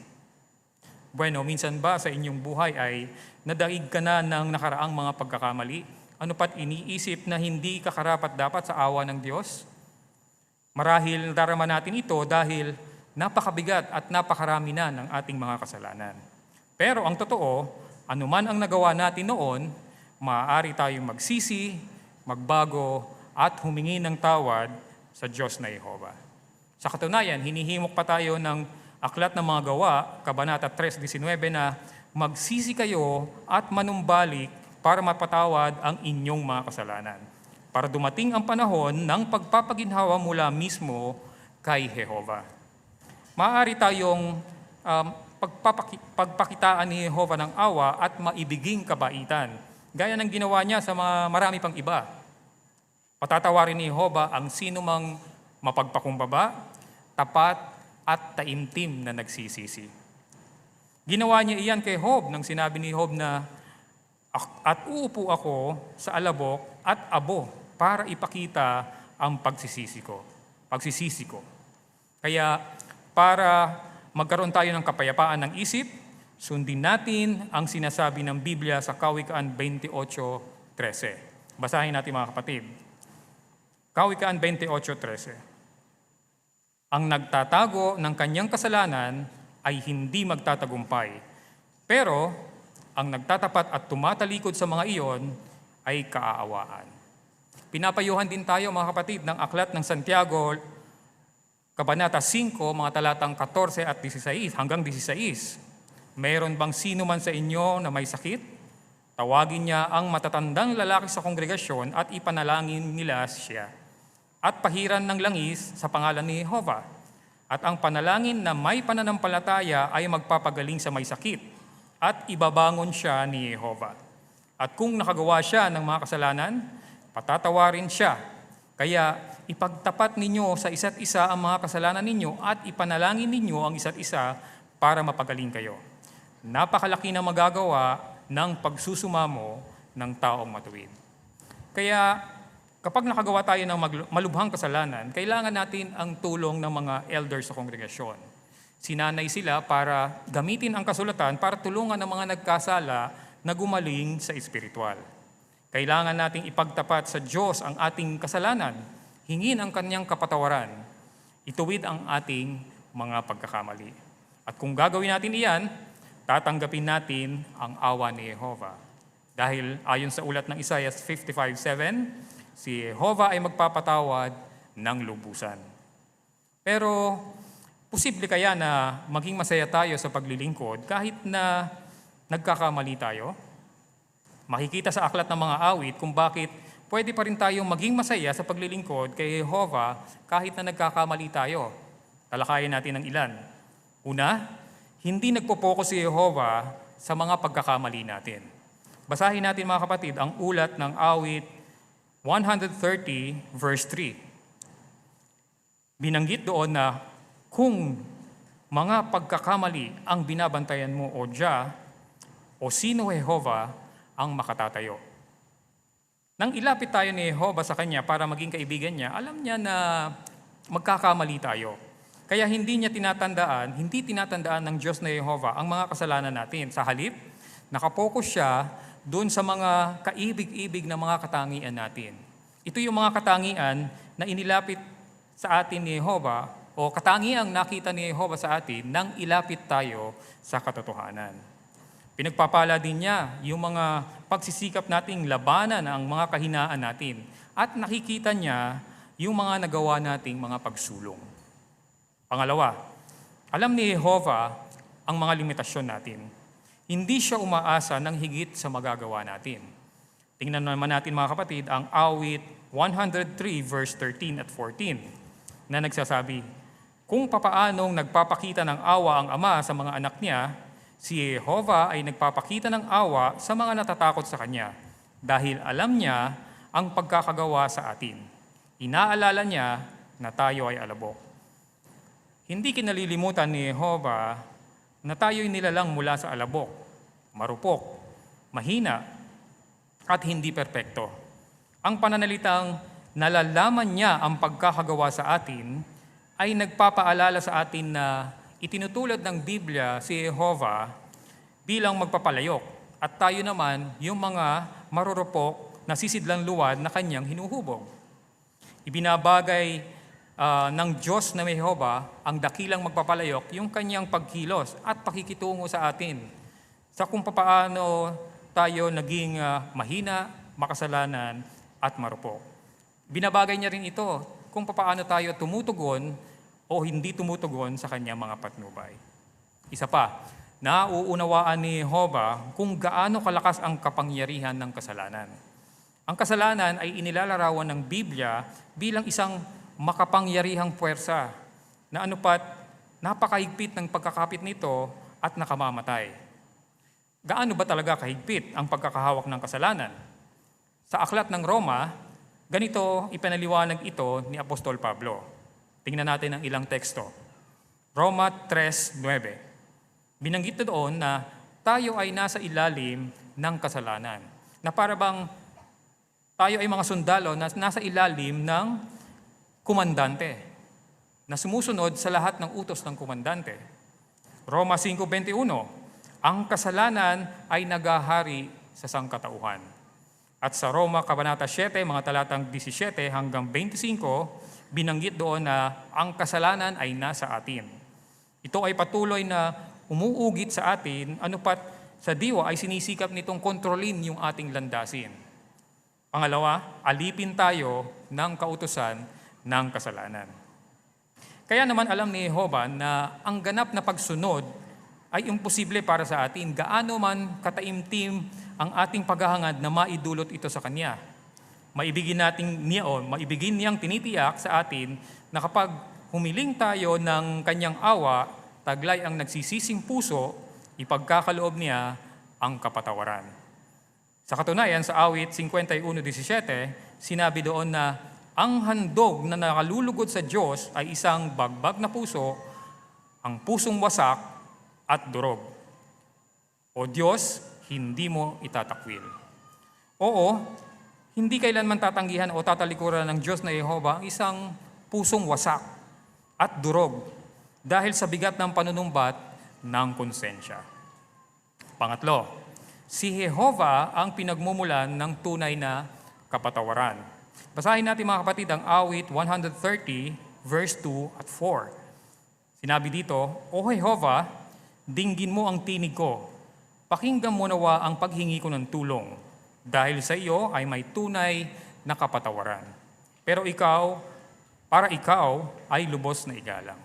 Bueno, minsan ba sa inyong buhay ay nadaig ka na ng nakaraang mga pagkakamali? Ano pat iniisip na hindi ka karapat-dapat sa awa ng Diyos? Marahil darama natin ito dahil napakabigat at napakarami na ng ating mga kasalanan. Pero ang totoo, anuman ang nagawa natin noon, maaari tayong magsisi, magbago, at humingi ng tawad sa Diyos na Jehovah. Sa katunayan, hinihimok pa tayo ng Aklat ng mga Gawa, Kabanata 3:19 na magsisi kayo at manumbalik para mapatawad ang inyong mga kasalanan. Para dumating ang panahon ng pagpapaginhawa mula mismo kay Jehovah. Maaari tayong pagpakitaan ni Jehovah ng awa at maibiging kabaitan, gaya ng ginawa niya sa marami pang iba. Patatawarin ni Jehovah ang sinumang mapagpakumbaba, tapat, at taimtim na nagsisisi. Ginawa niya iyan kay Job nang sinabi ni Job na, at uupo ako sa alabok at abo para ipakita ang pagsisisi ko. Kaya para magkaroon tayo ng kapayapaan ng isip, sundin natin ang sinasabi ng Biblia sa Kawikaan 28:13. Basahin natin mga kapatid. Kawikaan 28:13. Ang nagtatago ng kanyang kasalanan ay hindi magtatagumpay. Pero ang nagtatapat at tumatalikod sa mga iyon ay kaaawaan. Pinapayuhan din tayo mga kapatid ng Aklat ng Santiago, Kabanata 5, mga talatang 14 at 16 hanggang 16. Mayroon bang sino man sa inyo na may sakit? Tawagin niya ang matatandang lalaki sa kongregasyon at ipanalangin nila siya. At pahiran ng langis sa pangalan ni Jehovah. At ang panalangin na may pananampalataya ay magpapagaling sa may sakit at ibabangon siya ni Jehovah. At kung nakagawa siya ng mga kasalanan, patatawarin siya. Kaya ipagtapat ninyo sa isa't isa ang mga kasalanan ninyo at ipanalangin ninyo ang isa't isa para mapagaling kayo. Napakalaki na magagawa ng pagsusumamo ng taong matuwid. Kaya kapag nakagawa tayo ng malubhang kasalanan, kailangan natin ang tulong ng mga elders sa kongregasyon. Sinanay sila para gamitin ang kasulatan para tulungan ang mga nagkasala na gumaling sa espiritual. Kailangan nating ipagtapat sa Diyos ang ating kasalanan, hingin ang kanyang kapatawaran, ituwid ang ating mga pagkakamali. At kung gagawin natin iyan, tatanggapin natin ang awa ni Jehovah. Dahil ayon sa ulat ng Isaiah 55:7, si Jehovah ay magpapatawad ng lubusan. Pero posible kaya na maging masaya tayo sa paglilingkod kahit na nagkakamali tayo? Makikita sa aklat ng mga awit kung bakit pwede pa rin tayong maging masaya sa paglilingkod kay Jehovah kahit na nagkakamali tayo. Talakayin natin ang ilan. Una, hindi nagpo-focus si Jehovah sa mga pagkakamali natin. Basahin natin mga kapatid ang ulat ng awit 130 verse 3. Binanggit doon na kung mga pagkakamali ang binabantayan mo o Diya, o sino Jehova ang makatatayo. Nang ilapit tayo ni Jehova sa Kanya para maging kaibigan niya, alam niya na magkakamali tayo. Kaya hindi tinatandaan ng Diyos na Jehova ang mga kasalanan natin. Sa halip, nakapokus siya doon sa mga kaibig-ibig na mga katangian natin. Ito yung mga katangian na inilapit sa atin ni Jehova o katangiang nakita ni Jehova sa atin nang ilapit tayo sa katotohanan. Pinagpapala din niya yung mga pagsisikap nating labanan ang mga kahinaan natin at nakikita niya yung mga nagawa nating mga pagsulong. Pangalawa, alam ni Jehova ang mga limitasyon natin. Hindi siya umaasa ng higit sa magagawa natin. Tingnan naman natin mga kapatid ang awit 103 verse 13 at 14 na nagsasabi, kung papaanong nagpapakita ng awa ang Ama sa mga anak niya, si Jehova ay nagpapakita ng awa sa mga natatakot sa Kanya dahil alam niya ang pagkakagawa sa atin. Inaalala niya na tayo ay alabok. Hindi kinalilimutan ni Jehova na tayo'y nilalang mula sa alabok, marupok, mahina, at hindi perpekto. Ang pananalitang nalalaman niya ang pagkakagawa sa atin ay nagpapaalala sa atin na itinutulad ng Biblia si Jehova bilang magpapalayok at tayo naman yung mga marurupok na sisidlang luwad na kanyang hinuhubog. Ibinabagay ng Diyos na Jehova ang dakilang magpapalayok yung kanyang pagkilos at pakikitungo sa atin sa kung paano tayo naging mahina, makasalanan at marupok. Binabagay niya rin ito kung paano tayo tumutugon o hindi tumutugon sa kanyang mga patnubay. Isa pa, nauunawaan ni Jehova kung gaano kalakas ang kapangyarihan ng kasalanan. Ang kasalanan ay inilalarawan ng Biblia bilang isang makapangyarihang puwersa na anupat napakahigpit ng pagkakapit nito at nakamamatay. Gaano ba talaga kahigpit ang pagkakahawak ng kasalanan? Sa aklat ng Roma, ganito ipinaliwanag ito ni Apostol Pablo. Tingnan natin ang ilang teksto. Roma 3:9. Binanggit doon na tayo ay nasa ilalim ng kasalanan. Na para bang tayo ay mga sundalo na nasa ilalim ng komandante na sumusunod sa lahat ng utos ng komandante. Roma 5:21. Ang kasalanan ay nagahari sa sangkatauhan. At sa Roma Kabanata 7, mga talatang 17 hanggang 25, binanggit doon na ang kasalanan ay nasa atin. Ito ay patuloy na umuugit sa atin, anupat sa diwa ay sinisikap nitong kontrolin yung ating landasin. Pangalawa, alipin tayo ng kautusan ng kasalanan. Kaya naman alam ni Jehova na ang ganap na pagsunod ay imposible para sa atin, gaano man kataimtim ang ating paghahangad na maidulot ito sa Kanya. Maibigin niyang tinitiyak sa atin na kapag humiling tayo ng Kanyang awa, taglay ang nagsisising puso, ipagkakaloob niya ang kapatawaran. Sa katunayan, sa awit 51:17, sinabi doon na ang handog na nakalulugod sa Diyos ay isang bagbag na puso, ang pusong wasak at durog. O Diyos, hindi mo itatakwil. Oo, hindi kailanman tatanggihan o tatalikuran ng Diyos na Jehova ang isang pusong wasak at durog dahil sa bigat ng panunumbat ng konsensya. Pangatlo, si Jehova ang pinagmumulan ng tunay na kapatawaran. Basahin natin mga kapatid ang awit 130 verse 2 at 4. Sinabi dito, O Jehova, dinggin mo ang tinig ko. Pakinggan mo nawa ang paghingi ko ng tulong. Dahil sa iyo ay may tunay na kapatawaran. Pero para ikaw ay lubos na igalang.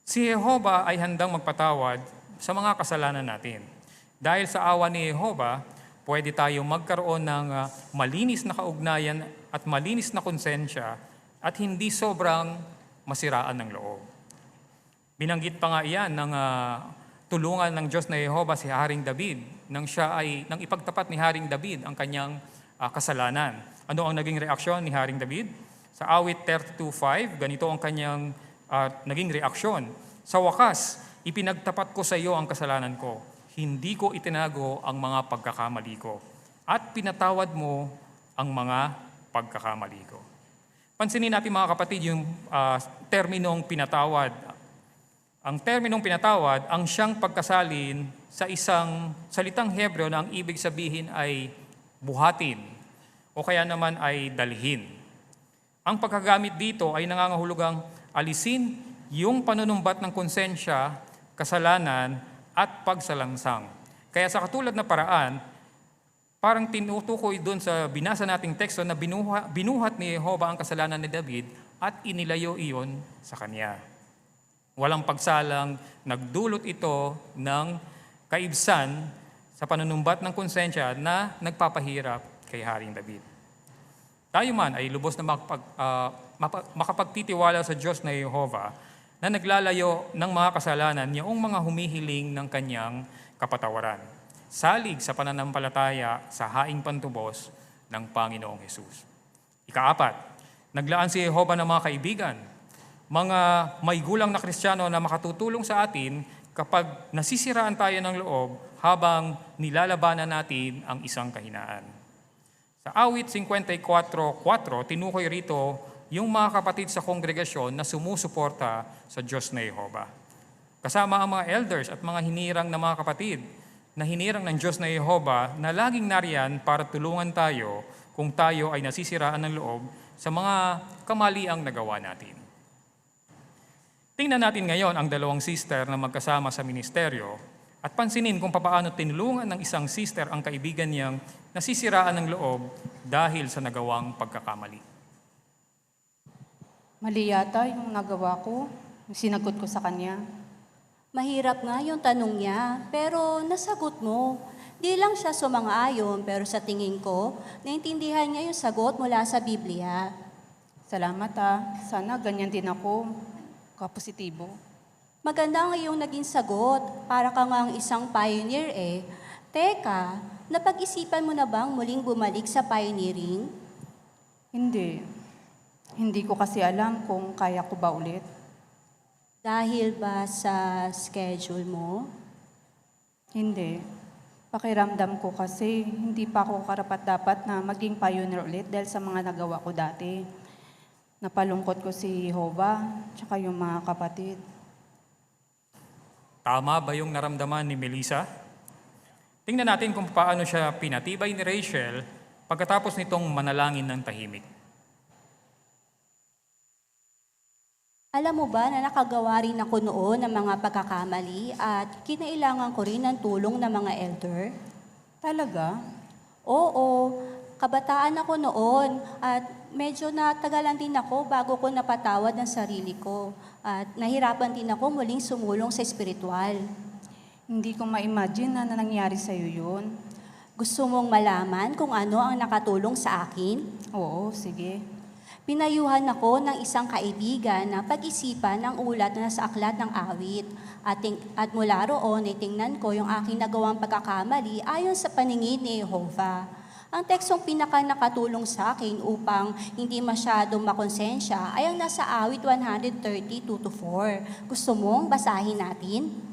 Si Jehova ay handang magpatawad sa mga kasalanan natin. Dahil sa awa ni Jehova, pwede tayong magkaroon ng malinis na kaugnayan at malinis na konsensya at hindi sobrang masiraan ng loob. Binanggit pa nga iyan ng tulungan ng Diyos na Jehova si Haring David nang ipagtapat ni Haring David ang kanyang kasalanan. Ano ang naging reaksyon ni Haring David? Sa awit 32:5, ganito ang kanyang naging reaksyon. Sa wakas, ipinagtapat ko sa iyo ang kasalanan ko. Hindi ko itinago ang mga pagkakamali ko. At pinatawad mo ang mga pagkakamali ko. Pansinin natin mga kapatid yung terminong pinatawad. Ang terminong pinatawad ang siyang pagkasalin sa isang salitang Hebreo na ang ibig sabihin ay buhatin o kaya naman ay dalhin. Ang pagkagamit dito ay nangangahulugang alisin yung panunumbat ng konsensya, kasalanan at pagsalangsang. Kaya sa katulad na paraan, parang tinutukoy doon sa binasa nating teksto na binuhat ni Jehovah ang kasalanan ni David at inilayo iyon sa kanya. Walang pagsalang, nagdulot ito ng kaibsan sa panunumbat ng konsensya na nagpapahirap kay Haring David. Tayo man ay lubos na makapagtitiwala sa Diyos na Jehovah na naglalayo ng mga kasalanan niyong mga humihiling ng kanyang kapatawaran. Salig sa pananampalataya sa haing pantubos ng Panginoong Hesus. Ikaapat, naglaan si Jehovah ng mga kaibigan, mga may gulang na Kristiyano na makatutulong sa atin kapag nasisiraan tayo ng loob habang nilalabanan natin ang isang kahinaan. Sa awit 54:4, tinukoy rito yung mga kapatid sa kongregasyon na sumusuporta sa Diyos na Jehovah. Kasama ang mga elders at mga hinirang na mga kapatid na hinirang ng Diyos na Jehovah na laging nariyan para tulungan tayo kung tayo ay nasisiraan ng loob sa mga kamaliang nagawa natin. Tingnan natin ngayon ang dalawang sister na magkasama sa ministeryo at pansinin kung paano tinulungan ng isang sister ang kaibigan niyang nasisiraan ng loob dahil sa nagawang pagkakamali. Mali yata yung nagawa ko, yung sinagot ko sa kanya. Mahirap nga yung tanong niya, pero nasagot mo. Di lang siya sumang-ayon, pero sa tingin ko, naintindihan niya yung sagot mula sa Biblia. Salamat sana ganyan din ako, kapositibo. Maganda ang iyong naging sagot, para ka nga ang isang pioneer eh. Teka, napag-isipan mo na bang muling bumalik sa pioneering? Hindi ko kasi alam kung kaya ko ba ulit. Dahil ba sa schedule mo? Hindi. Pakiramdam ko kasi hindi pa ako karapat-dapat na maging pioneer ulit dahil sa mga nagawa ko dati. Napalungkot ko si Jehovah, tsaka yung mga kapatid. Tama ba yung naramdaman ni Melissa? Tingnan natin kung paano siya pinatibay ni Rachel pagkatapos nitong manalangin ng tahimik. Alam mo ba na nakagawa rin ako noon ng mga pagkakamali at kinailangan ko rin ng tulong ng mga elder? Talaga? Oo, kabataan ako noon at medyo natagalan din ako bago ko napatawad ng sarili ko. At nahirapan din ako muling sumulong sa espiritual. Hindi ko ma-imagine na nangyari sa'yo yun. Gusto mong malaman kung ano ang nakatulong sa akin? Oo, sige. Pinayuhan ako ng isang kaibigan na pag-isipan ang ulat na sa aklat ng awit. At mula roon ay tingnan ko yung aking nagawang pagkakamali ayon sa paningin ni Jehovah. Ang tekstong pinaka-nakatulong sa akin upang hindi masyadong makonsensya ay ang nasa awit 130:2-4. Gusto mong basahin natin?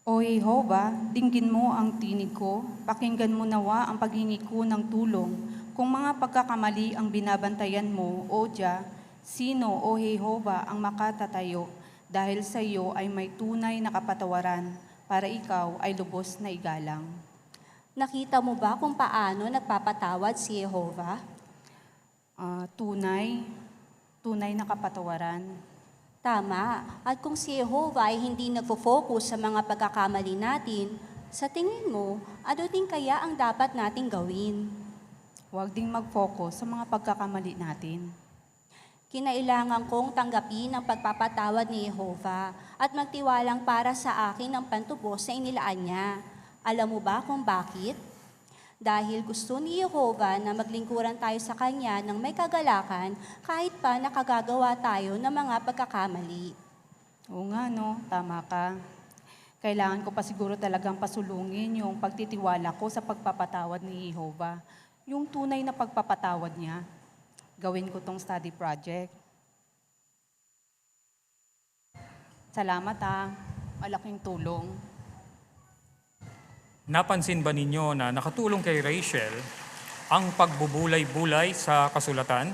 O Jehovah, dinggin mo ang tinig ko, pakinggan mo nawa ang paghingi ko ng tulong. Kung mga pagkakamali ang binabantayan mo, O Jah, sino, O Jehovah, ang makatatayo? Dahil sa iyo ay may tunay na kapatawaran, para ikaw ay lubos na igalang. Nakita mo ba kung paano nagpapatawad si Jehovah? Tunay na kapatawaran. Tama. At kung si Jehovah ay hindi nagfo-focus sa mga pagkakamali natin, sa tingin mo, ano din kaya ang dapat nating gawin? Huwag ding mag-focus sa mga pagkakamali natin. Kinailangan kong tanggapin ang pagpapatawad ni Jehovah at magtiwalang para sa akin ang pantubos na inilaan niya. Alam mo ba kung bakit? Dahil gusto ni Jehovah na maglingkuran tayo sa Kanya ng may kagalakan kahit pa nakagagawa tayo ng mga pagkakamali. Oo nga, no? Tama ka. Kailangan ko pa siguro talagang pasulungin yung pagtitiwala ko sa pagpapatawad ni Jehovah. Yung tunay na pagpapatawad niya. Gawin ko tong study project. Salamat malaking tulong. Napansin ba ninyo na nakatulong kay Rachel ang pagbubulay-bulay sa kasulatan?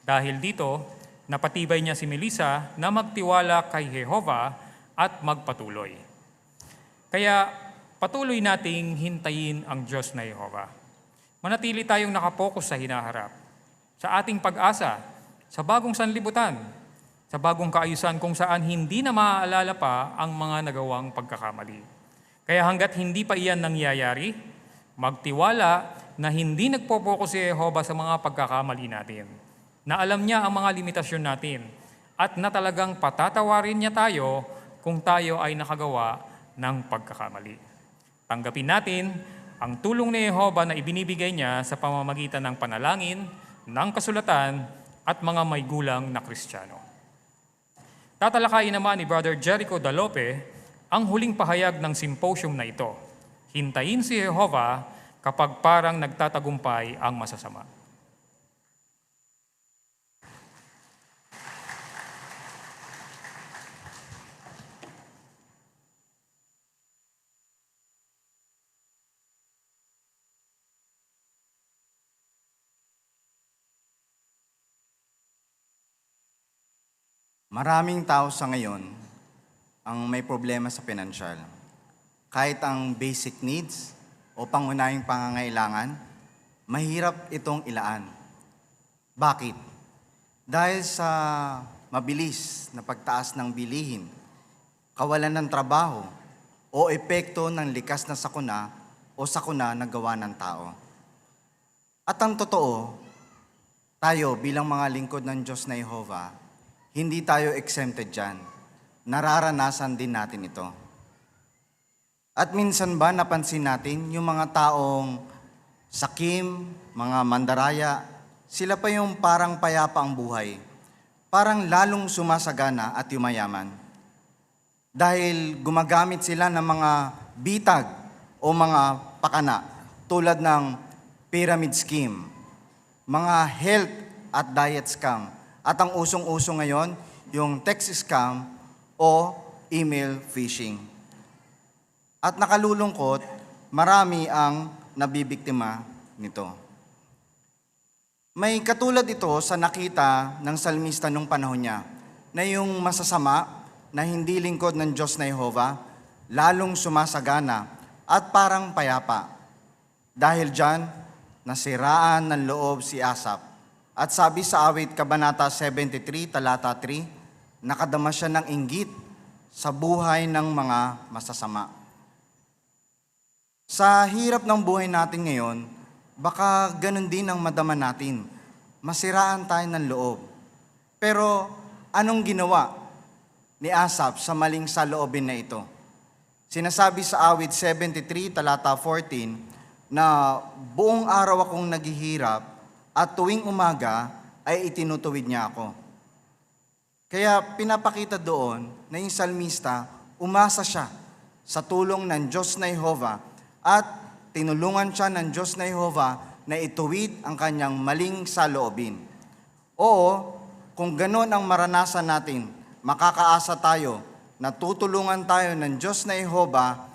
Dahil dito, napatibay niya si Melissa na magtiwala kay Jehovah at magpatuloy. Kaya patuloy nating hintayin ang Diyos na Jehovah. Manatili tayong nakapokus sa hinaharap, sa ating pag-asa, sa bagong sanlibutan, sa bagong kaayusan kung saan hindi na maaalala pa ang mga nagawang pagkakamali. Kaya hanggat hindi pa iyan nangyayari, magtiwala na hindi nagpo-focus si Jehovah sa mga pagkakamali natin, na alam niya ang mga limitasyon natin, at na talagang patatawarin niya tayo kung tayo ay nakagawa ng pagkakamali. Tanggapin natin ang tulong ni Jehovah na ibinibigay niya sa pamamagitan ng panalangin, ng kasulatan, at mga may gulang na Kristiyano. Tatalakayin naman ni Brother Jericho Dalope ang huling pahayag ng symposium na ito. Hintayin si Jehovah kapag parang nagtatagumpay ang masasama. Maraming tao sa ngayon ang may problema sa pinansyal. Kahit ang basic needs o pangunahing pangangailangan, mahirap itong ilaan. Bakit? Dahil sa mabilis na pagtaas ng bilihin, kawalan ng trabaho, o epekto ng likas na sakuna o sakuna na gawa ng tao. At ang totoo, tayo bilang mga lingkod ng Diyos na Jehovah, hindi tayo exempted dyan. Nararanasan din natin ito. At minsan ba napansin natin yung mga taong sakim, mga mandaraya, sila pa yung parang payapa ang buhay. Parang lalong sumasagana at yumayaman. Dahil gumagamit sila ng mga bitag o mga pakana tulad ng pyramid scheme, mga health at diet scam, at ang usong-uso ngayon, yung text scam o email phishing. At nakalulungkot, marami ang nabibiktima nito. May katulad ito sa nakita ng salmista nung panahon niya, na yung masasama na hindi lingkod ng Diyos na Jehovah, lalong sumasagana at parang payapa. Dahil dyan, nasiraan ng loob si Asaph. At sabi sa awit Kabanata 73, talata 3, nakadama siya ng inggit sa buhay ng mga masasama. Sa hirap ng buhay natin ngayon, baka ganun din ang madama natin. Masiraan tayo ng loob. Pero anong ginawa ni Asaph sa maling saloobin na ito? Sinasabi sa awit 73, talata 14, na buong araw akong naghihirap at tuwing umaga ay itinutuwid niya ako. Kaya pinapakita doon na yung salmista, umasa siya sa tulong ng Diyos na Jehovah at tinulungan siya ng Diyos na Jehovah na ituwid ang kanyang maling saloobin. Oo, kung gano'n ang maranasan natin, makakaasa tayo na tutulungan tayo ng Diyos na Jehovah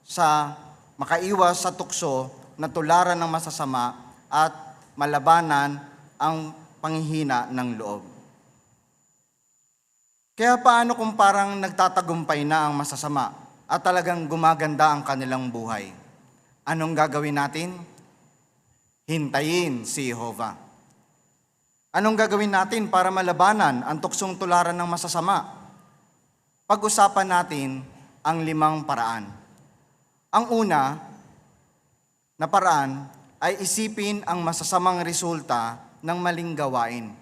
sa makaiwas sa tukso na tularan ng masasama at malabanan ang panghihina ng loob. Kaya paano kung parang nagtatagumpay na ang masasama at talagang gumaganda ang kanilang buhay? Anong gagawin natin? Hintayin si Jehovah. Anong gagawin natin para malabanan ang tuksong tularan ng masasama? Pag-usapan natin ang 5 paraan. Ang una na paraan ay isipin ang masasamang resulta ng maling gawain.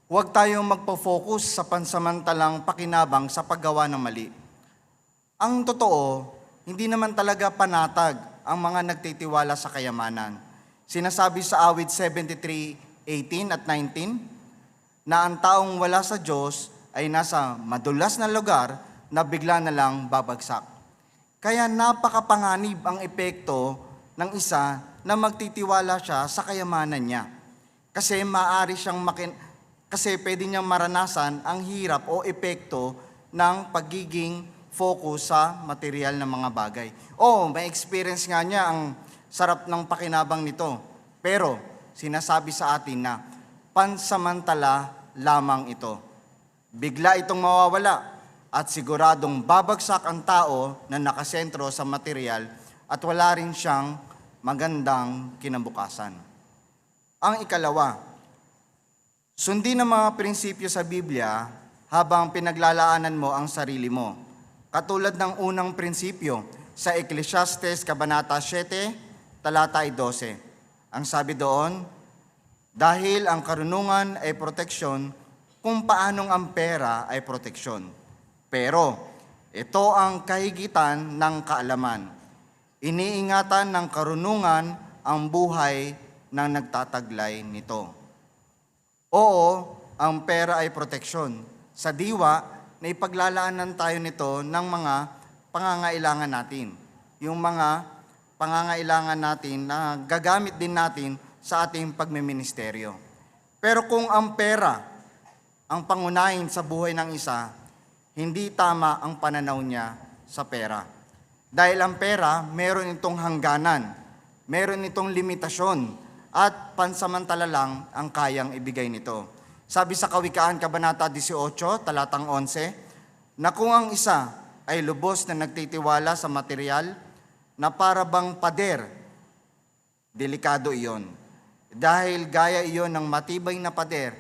Huwag tayong magpo-focus sa pansamantalang pakinabang sa paggawa ng mali. Ang totoo, hindi naman talaga panatag ang mga nagtitiwala sa kayamanan. Sinasabi sa awit 73:18 at 19, na ang taong wala sa Diyos ay nasa madulas na lugar na bigla na lang babagsak. Kaya napakapanganib ang epekto ng isa na magtitiwala siya sa kayamanan niya. Kasi kasi pwede niyang maranasan ang hirap o epekto ng pagiging focus sa material na mga bagay. May experience nga niya ang sarap ng pakinabang nito. Pero sinasabi sa atin na pansamantala lamang ito. Bigla itong mawawala at siguradong babagsak ang tao na nakasentro sa material at wala rin siyang magandang kinabukasan. Ang ikalawa, sundin ang mga prinsipyo sa Biblia habang pinaglalaanan mo ang sarili mo. Katulad ng unang prinsipyo sa Ecclesiastes Kabanata 7, talata 12. Ang sabi doon, dahil ang karunungan ay proteksyon, kung paanong ang pera ay proteksyon. Pero ito ang kahigitan ng kaalaman. Iniingatan ng karunungan ang buhay ng nagtataglay nito. Oo, ang pera ay proteksyon. Sa diwa, na ipaglalaanan tayo nito ng mga pangangailangan natin. Yung mga pangangailangan natin na gagamit din natin sa ating pagmiministeryo. Pero kung ang pera ang pangunahin sa buhay ng isa, hindi tama ang pananaw niya sa pera. Dahil ang pera, meron itong hangganan, meron itong limitasyon, at pansamantala lang ang kayang ibigay nito. Sabi sa Kawikaan, Kabanata 18, talatang 11, na kung ang isa ay lubos na nagtitiwala sa material na para bang pader, delikado iyon. Dahil gaya iyon ng matibay na pader.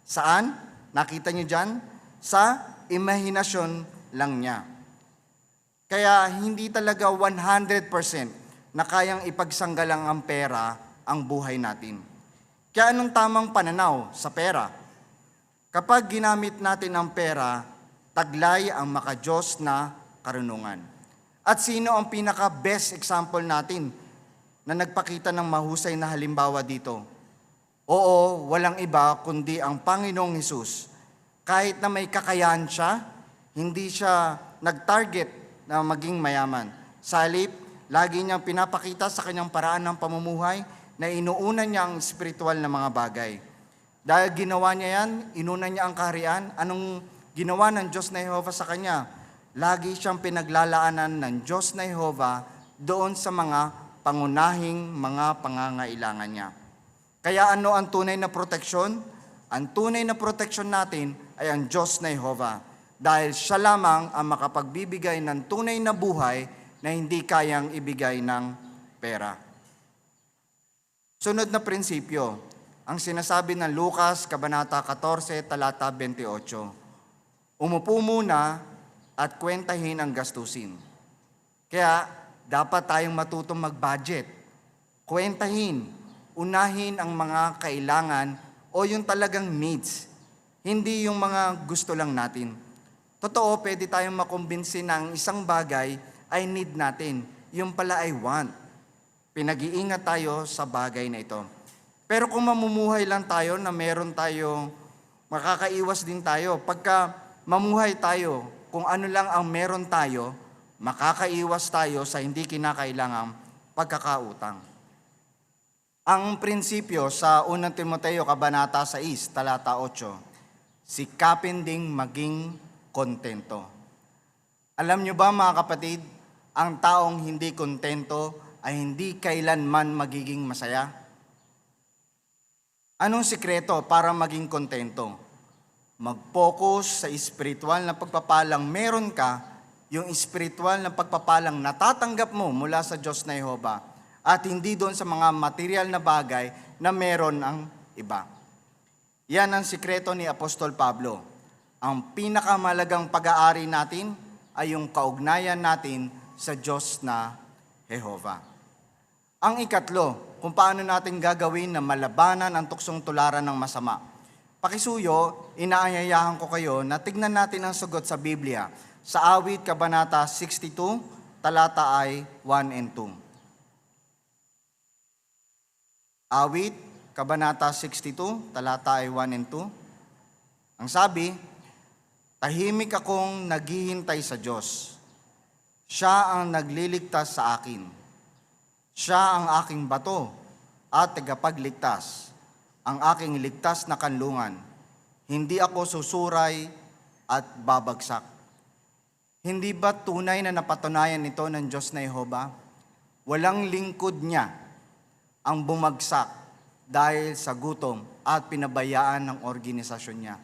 Saan? Nakita niyo dyan? Sa imahinasyon lang niya. Kaya hindi talaga 100% na kayang ipagsanggalang ang pera ang buhay natin. Kaya anong tamang pananaw sa pera? Kapag ginamit natin ang pera, taglay ang makadiyos na karunungan. At sino ang pinaka-best example natin na nagpakita ng mahusay na halimbawa dito? Oo, walang iba kundi ang Panginoong Hesus. Kahit na may kakayahan siya, hindi siya nag-target na maging mayaman. Sa halip, lagi niyang pinapakita sa kanyang paraan ng pamumuhay na inuuna niya ang spiritual na mga bagay. Dahil ginawa niya yan, inuna niya ang kaharian. Anong ginawa ng Diyos na Jehova sa kanya? Lagi siyang pinaglalaanan ng Diyos na Jehova doon sa mga pangunahing mga pangangailangan niya. Kaya ano ang tunay na proteksyon? Ang tunay na proteksyon natin ay ang Diyos na Jehova. Dahil siya lamang ang makapagbibigay ng tunay na buhay na hindi kayang ibigay ng pera. Sunod na prinsipyo, ang sinasabi ng Lucas, Kabanata 14, talata 28. Umupo muna at kwentahin ang gastusin. Kaya dapat tayong matutong mag-budget. Kwentahin, unahin ang mga kailangan o yung talagang needs. Hindi yung mga gusto lang natin. Totoo, pwede tayong makumbinsi na ang isang bagay ay need natin. Yung pala ay want. Pinag-iingat tayo sa bagay na ito. Pero kung mamumuhay lang tayo na meron tayo, makakaiwas din tayo. Pagka mamuhay tayo, kung ano lang ang meron tayo, makakaiwas tayo sa hindi kinakailangang pagkakautang. Ang prinsipyo sa 1 Timoteo Kabanata 6, talata 8, sikapin ding maging kontento. Alam nyo ba mga kapatid, ang taong hindi kontento ay hindi kailanman magiging masaya? Anong sikreto para maging kontento? Mag-focus sa espiritual na pagpapalang meron ka, yung espiritual na pagpapalang natatanggap mo mula sa Diyos na Jehova, at hindi doon sa mga material na bagay na meron ang iba. Yan ang sikreto ni Apostol Pablo. Ang pinakamalagang pag-aari natin ay yung kaugnayan natin sa Diyos na Jehova. Ang ikatlo, kung paano natin gagawin na malabanan ang tuksong tularan ng masama. Pakisuyo, inaanyayahan ko kayo na tignan natin ang sagot sa Biblia. Sa Awit, Kabanata 62, talata ay 1 and 2. Awit, Kabanata 62, talata ay 1 and 2. Ang sabi, Tahimik akong naghihintay sa Diyos. Siya ang nagliligtas sa akin. Siya ang aking bato at tagapagligtas, ang aking ligtas na kanlungan. Hindi ako susuray at babagsak. Hindi ba tunay na napatunayan ito ng Diyos na Jehova? Walang lingkod niya ang bumagsak dahil sa gutom at pinabayaan ng organisasyon niya.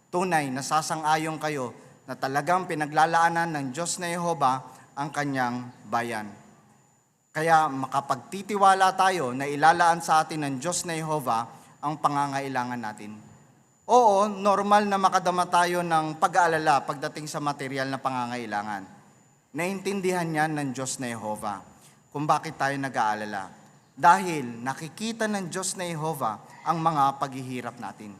Tunay, nasasang-ayon kayo na talagang pinaglalaanan ng Diyos na Jehova ang kanyang bayan. Kaya makapagtitiwala tayo na ilalaan sa atin ng Diyos na Jehova ang pangangailangan natin. Oo, normal na makadama tayo ng pag-aalala pagdating sa material na pangangailangan. Naintindihan yan ng Diyos na Jehova kung bakit tayo nag-aalala. Dahil nakikita ng Diyos na Jehova ang mga paghihirap natin.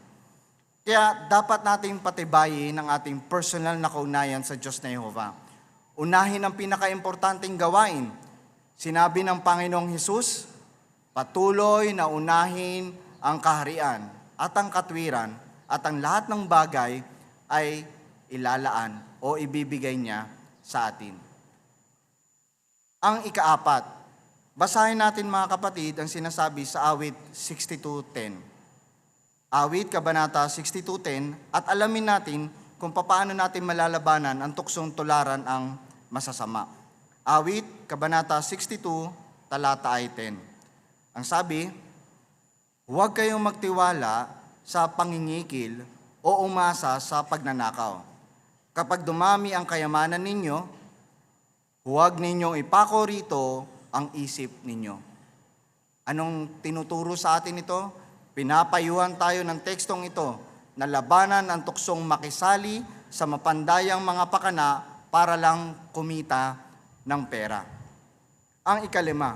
Kaya dapat nating patibayin ang ating personal na kaugnayan sa Diyos na Jehova. Unahin ang pinaka-importanting gawain. Sinabi ng Panginoong Hesus, patuloy na unahin ang kaharian at ang katwiran at ang lahat ng bagay ay ilalaan o ibibigay niya sa atin. Ang ikaapat, basahin natin mga kapatid ang sinasabi sa awit 62:10. Awit, Kabanata 62:10, at alamin natin kung paano natin malalabanan ang tuksong tularan ang masasama. Awit, Kabanata 62, talata ay 10. Ang sabi, huwag kayong magtiwala sa pangingikil o umasa sa pagnanakaw. Kapag dumami ang kayamanan ninyo, huwag ninyong ipako rito ang isip ninyo. Anong tinuturo sa atin ito? Pinapayuhan tayo ng tekstong ito na labanan ang tuksong makisali sa mapandayang mga pakana para lang kumita ng pera. Ang ikalima,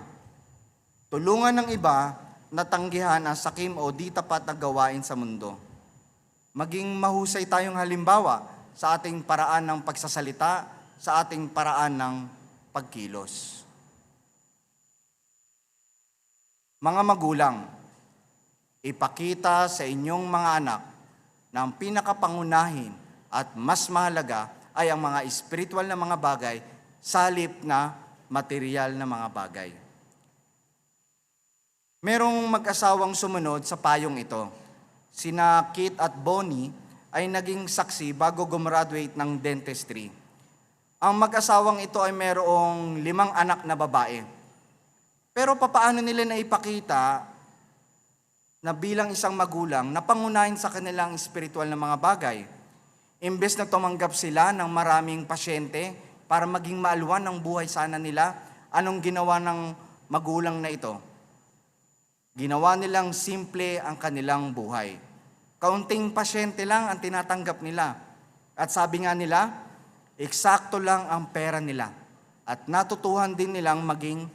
tulungan ng iba na tanggihan ang sakim o di tapat na gawain sa mundo. Maging mahusay tayong halimbawa sa ating paraan ng pagsasalita, sa ating paraan ng pagkilos. Mga magulang, ipakita sa inyong mga anak na ang pinakapangunahin at mas mahalaga ay ang mga espiritual na mga bagay sa halip na material na mga bagay. Merong mag-asawang sumunod sa payong ito. Sina Kit at Bonnie ay naging saksi bago gumraduate ng dentistry. Ang mag-asawang ito ay merong 5 anak na babae. Pero papaano nila naipakita na bilang isang magulang na pangunahin sa kanilang espiritual na mga bagay? Imbes na tumanggap sila ng maraming pasyente para maging maalwan ng buhay sana nila, anong ginawa ng magulang na ito? Ginawa nilang simple ang kanilang buhay. Kaunting pasyente lang ang tinatanggap nila. At sabi nga nila, eksakto lang ang pera nila. At natutuhan din nilang maging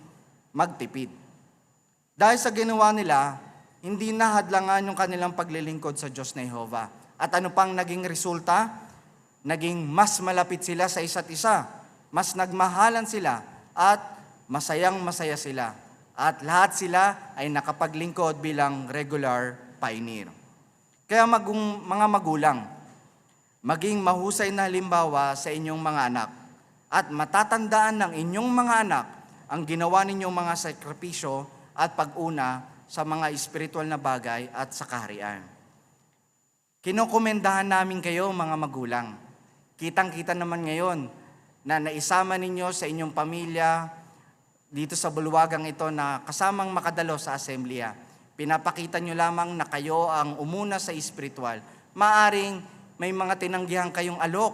magtipid. Dahil sa ginawa nila, hindi nahadlangan yung kanilang paglilingkod sa Diyos na Jehova. At ano pang naging resulta? Naging mas malapit sila sa isa't isa, mas nagmahalan sila, at masayang masaya sila. At lahat sila ay nakapaglingkod bilang regular pioneer. Kaya mga magulang, maging mahusay na halimbawa sa inyong mga anak at matatandaan ng inyong mga anak ang ginawa ninyong mga sakripisyo at pag-una sa mga espiritual na bagay at sa kaharian. Kinokomendahan namin kayo mga magulang. Kitang-kita naman ngayon na naisama ninyo sa inyong pamilya dito sa bulwagang ito na kasamang makadalo sa asemblea. Pinapakita nyo lamang na kayo ang umuna sa espiritual. Maaring may mga tinanggihan kayong alok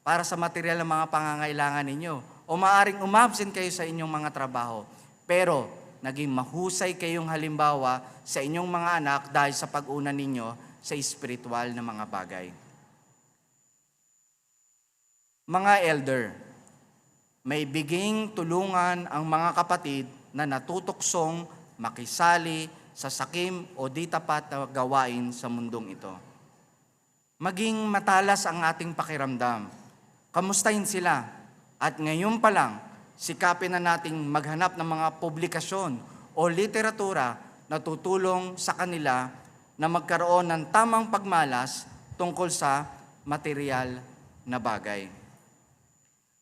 para sa material ng mga pangangailangan ninyo. O maaring umabsent kayo sa inyong mga trabaho. Pero naging mahusay kayong halimbawa sa inyong mga anak dahil sa pag-una ninyo sa espiritual na mga bagay. Mga elder, may biging tulungan ang mga kapatid na natutuksong makisali sa sakim o di tapat na gawain sa mundong ito. Maging matalas ang ating pakiramdam. Kamustahin sila? At ngayon pa lang, sikapin na nating maghanap ng mga publikasyon o literatura na tutulong sa kanila na magkaroon ng tamang pagmalas tungkol sa material na bagay.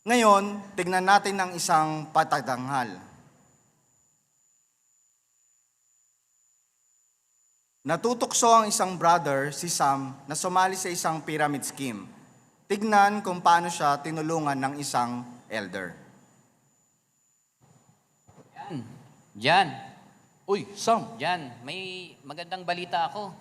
Ngayon, tignan natin ang isang patatanghal. Natutokso ang isang brother, si Sam, na sumali sa isang pyramid scheme. Tignan kung paano siya tinulungan ng isang elder. Jan, Uy, Sam, Jan, may magandang balita ako.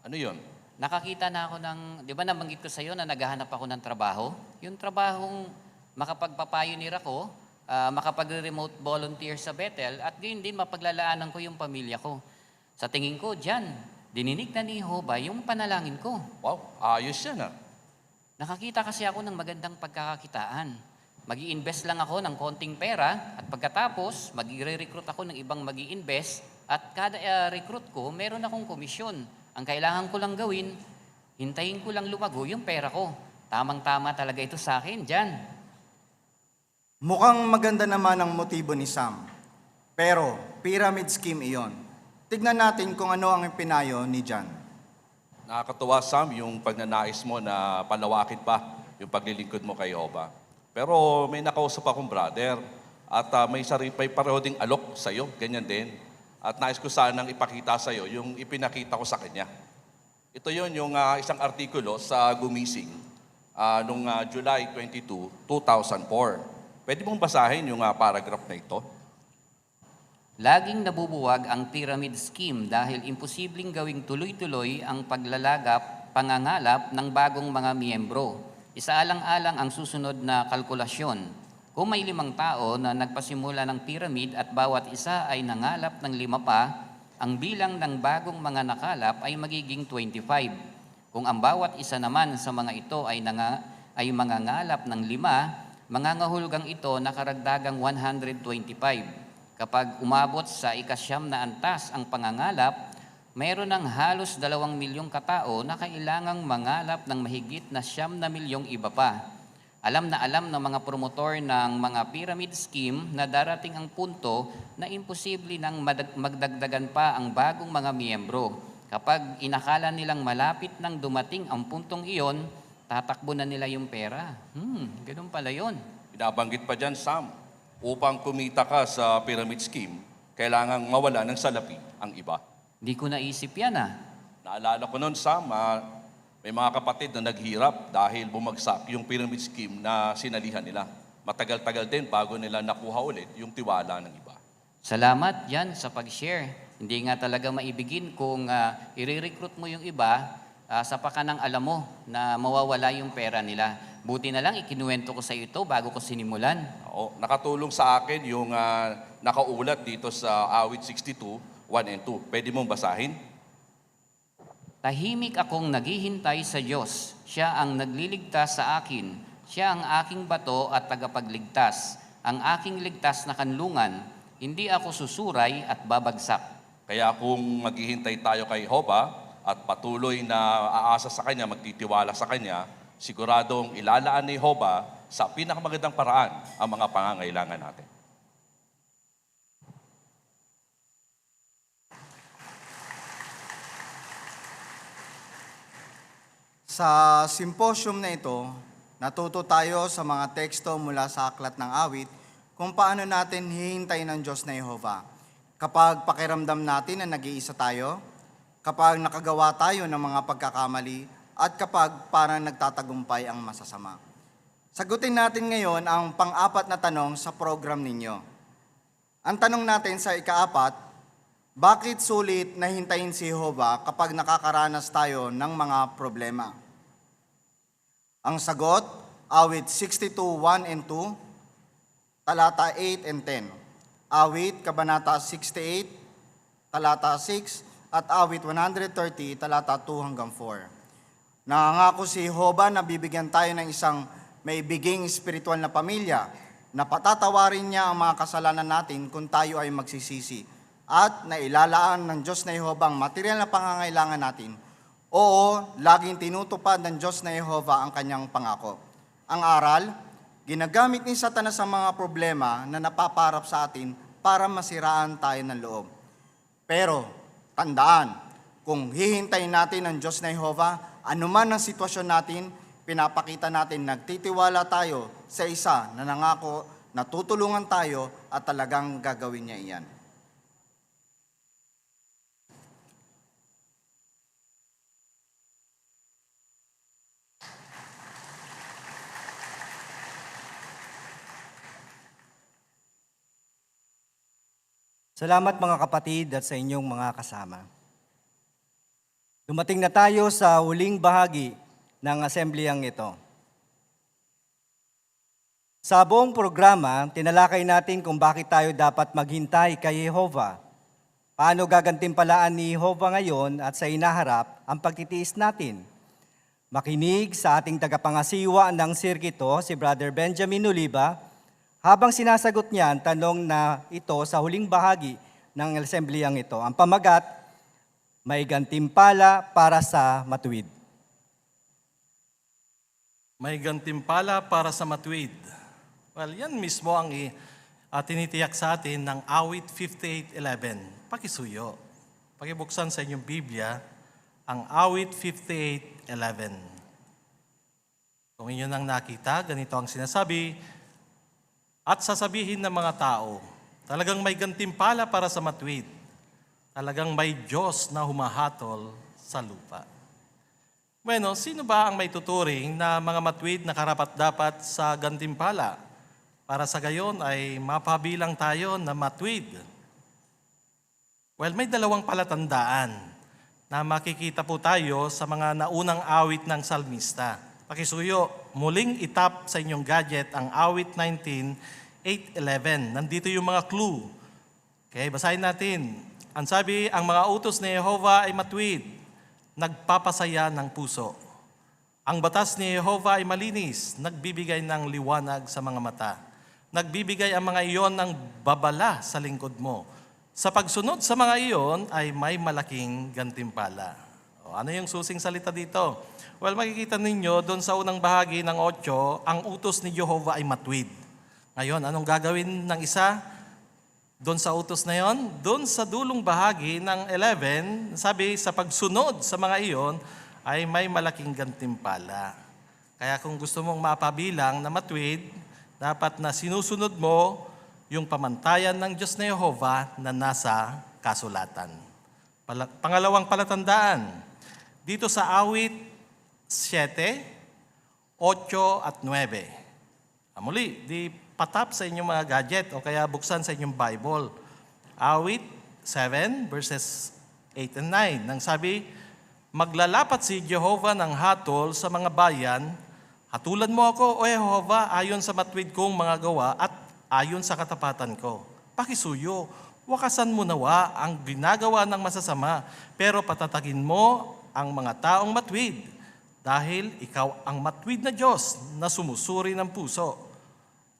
ano yon? Nakakita na ako ng, di ba nabanggit ko sa iyo na naghahanap ako ng trabaho? Yung trabahong makapagpa-pioneer ako, makapag-remote volunteer sa Bethel, at gayon din mapaglalaanan ko yung pamilya ko. Sa tingin ko, Jan, dininig na ni Jehovah yung panalangin ko. Wow, ayos yan Nakakita kasi ako ng magandang pagkakakitaan. Mag-i-invest lang ako ng konting pera at pagkatapos, mag-i-recruit ako ng ibang mag-i-invest at kada recruit ko, meron akong komisyon. Ang kailangan ko lang gawin, hintayin ko lang lumago yung pera ko. Tamang-tama talaga ito sa akin, Jan. Mukhang maganda naman ang motibo ni Sam. Pero, pyramid scheme iyon. Tignan natin kung ano ang pinayo ni John. Nakakatuwa, Sam, yung pagnanais mo na palawakin pa yung paglilingkod mo kay Jehovah. Pero may nakausap akong brother at may pareho ding alok sa'yo, ganyan din. At nais ko sanang ipakita sa'yo yung ipinakita ko sa kanya. Ito yon yung isang artikulo sa Gumising noong July 22, 2004. Pwede mong basahin yung paragraph na ito? Laging nabubuwag ang pyramid scheme dahil imposibleng gawing tuloy-tuloy ang paglalagap, pangangalap ng bagong mga miyembro. Isaalang-alang ang susunod na kalkulasyon. Kung may 5 tao na nagpasimula ng pyramid at bawat isa ay nangalap ng 5 pa, ang bilang ng bagong mga nakalap ay magiging 25. Kung ang bawat isa naman sa mga ito ay mangangalap ng 5, mangangahulugang ito na karagdagang 125. Kapag umabot sa 9 na antas ang pangangalap, mayroon ng halos 2 milyong katao na kailangang mangalap ng mahigit na 9 na milyong iba pa. Alam ng mga promotor ng mga pyramid scheme na darating ang punto na imposible nang magdagdagan pa ang bagong mga miyembro. Kapag inakala nilang malapit nang dumating ang puntong iyon, tatakbo na nila yung pera. Ganun pala yun. Binabanggit pa dyan, Sam, upang kumita ka sa pyramid scheme, kailangang mawala ng salapi ang iba. Di ko naisip yan Naalala ko noon, Sam, may mga kapatid na naghirap dahil bumagsak yung pyramid scheme na sinalihan nila. Matagal-tagal din bago nila nakuha ulit yung tiwala ng iba. Salamat yan sa pag-share. Hindi nga talaga maibigin kung i-recruit mo yung iba sa pakanang alam mo na mawawala yung pera nila. Buti na lang ikinuwento ko sa iyo ito bago ko sinimulan. Oo, nakatulong sa akin yung nakaulat dito sa awit 62, 1 and 2. Pwede mong basahin? Tahimik akong naghihintay sa Diyos. Siya ang nagliligtas sa akin. Siya ang aking bato at tagapagligtas. Ang aking ligtas na kanlungan. Hindi ako susuray at babagsak. Kaya kung maghihintay tayo kay Jehovah at patuloy na aasa sa Kanya, magtitiwala sa Kanya, siguradong ilalaan ni Jehovah sa pinakamagandang paraan ang mga pangangailangan natin. Sa symposium na ito, natuto tayo sa mga teksto mula sa Aklat ng Awit kung paano natin hihintayin ng Diyos na Jehovah. Kapag pakiramdam natin na nag-iisa tayo, kapag nakagawa tayo ng mga pagkakamali, at kapag parang nagtatagumpay ang masasama. Sagutin natin ngayon ang pang-apat na tanong sa program ninyo. Ang tanong natin sa ika-4, bakit sulit na hintayin si Jehovah kapag nakakaranas tayo ng mga problema? Ang sagot, awit 62, 1 and 2, talata 8 and 10. Awit, kabanata 68, talata 6, at awit 130, talata 2 hanggang 4. Nangangako si Jehovah na bibigyan tayo ng isang may biging espiritual na pamilya na patatawarin niya ang mga kasalanan natin kung tayo ay magsisisi at nailalaan ng Diyos na Jehovah ang material na pangangailangan natin. Oo, laging tinutupad ng Diyos na Jehovah ang kanyang pangako. Ang aral, ginagamit ni Satanas ang mga problema na napaparap sa atin para masiraan tayo ng loob. Pero, tandaan, kung hihintayin natin ang Diyos na Jehovah, anuman ang sitwasyon natin, pinapakita natin nagtitiwala tayo sa isa na nangako na tutulungan tayo at talagang gagawin niya iyan. Salamat mga kapatid at sa inyong mga kasama. Dumating na tayo sa huling bahagi ng asembleyang ito. Sa buong programa, tinalakay natin kung bakit tayo dapat maghintay kay Jehovah. Paano gagantimpalaan ni Jehovah ngayon at sa inaharap ang pagtitiis natin. Makinig sa ating tagapangasiwa ng sirkito, si Brother Benjamin Oliva, habang sinasagot niya ang tanong na ito sa huling bahagi ng asembleyang ito. Ang pamagat, may gantimpala para sa matuwid. May gantimpala para sa matuwid. Well, yan mismo ang tinitiyak sa atin ng awit 58:11. Pakisuyo. Pakibuksan sa inyong Biblia ang awit 58:11. Kung inyo nang nakita, ganito ang sinasabi, at sasabihin ng mga tao, talagang may gantimpala para sa matuwid. Talagang may Diyos na humahatol sa lupa. Bueno, sino ba ang may tuturing na mga matuwid na karapat-dapat sa gantimpala? Para sa gayon ay mapabilang tayo na matuwid. Well, may dalawang palatandaan na makikita po tayo sa mga naunang awit ng salmista. Pakisuyo, muling itap sa inyong gadget ang awit 19:8-11. Nandito yung mga clue. Okay, basahin natin. Ang sabi, ang mga utos ni Jehovah ay matuwid, nagpapasaya ng puso. Ang batas ni Jehovah ay malinis, nagbibigay ng liwanag sa mga mata. Nagbibigay ang mga iyon ng babala sa lingkod mo. Sa pagsunod sa mga iyon ay may malaking gantimpala. Ano yung susing salita dito? Well, makikita ninyo doon sa unang bahagi ng 8, ang utos ni Jehovah ay matuwid. Ngayon, anong gagawin ng isa doon sa utos na yon? Doon sa dulong bahagi ng 11, sabi, sa pagsunod sa mga iyon ay may malaking gantimpala. Kaya kung gusto mong mapabilang na matuwid, dapat na sinusunod mo yung pamantayan ng Diyos na Jehovah na nasa kasulatan. Pangalawang palatandaan, dito sa awit 7, 8 at 9. Muli, di patap sa inyong mga gadget o kaya buksan sa inyong Bible. Awit 7 verses 8 and 9. Nang sabi, maglalapat si Jehovah ng hatol sa mga bayan, hatulan mo ako, O Jehovah, ayon sa matuwid kong mga gawa at ayon sa katapatan ko. Pakisuyo, wakasan mo nawa ang ginagawa ng masasama, pero patatagin mo ang mga taong matuwid, dahil ikaw ang matuwid na Diyos na sumusuri ng puso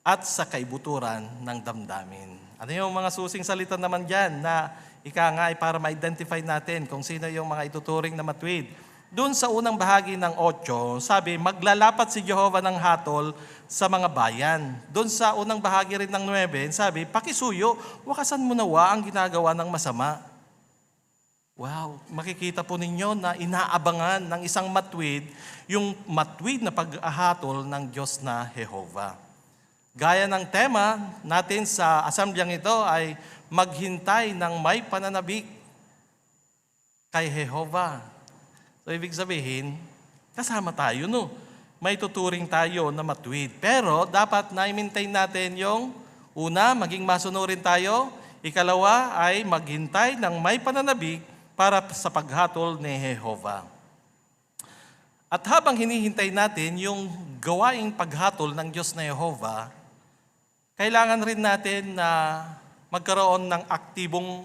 at sa kaibuturan ng damdamin. Ano yung mga susing salita naman dyan na ika nga ay para ma-identify natin kung sino yung mga ituturing na matuwid. Doon sa unang bahagi ng 8, sabi, maglalapat si Jehovah ng hatol sa mga bayan. Doon sa unang bahagi rin ng 9, sabi, pakisuyo, wakasan mo nawa ang ginagawa ng masama. Wow, makikita po ninyo na inaabangan ng isang matuwid yung matuwid na pag-ahatol ng Diyos na Jehovah. Gaya ng tema natin sa asambleyang ito ay maghintay ng may pananabik kay Jehovah. So ibig sabihin, kasama tayo, no? May tuturing tayo na matuwid. Pero dapat na-maintain natin yung una, maging masunurin tayo. Ikalawa ay maghintay ng may pananabik para sa paghatol ni Jehovah. At habang hinihintay natin yung gawaing paghatol ng Diyos na Jehovah, kailangan rin natin na magkaroon ng aktibong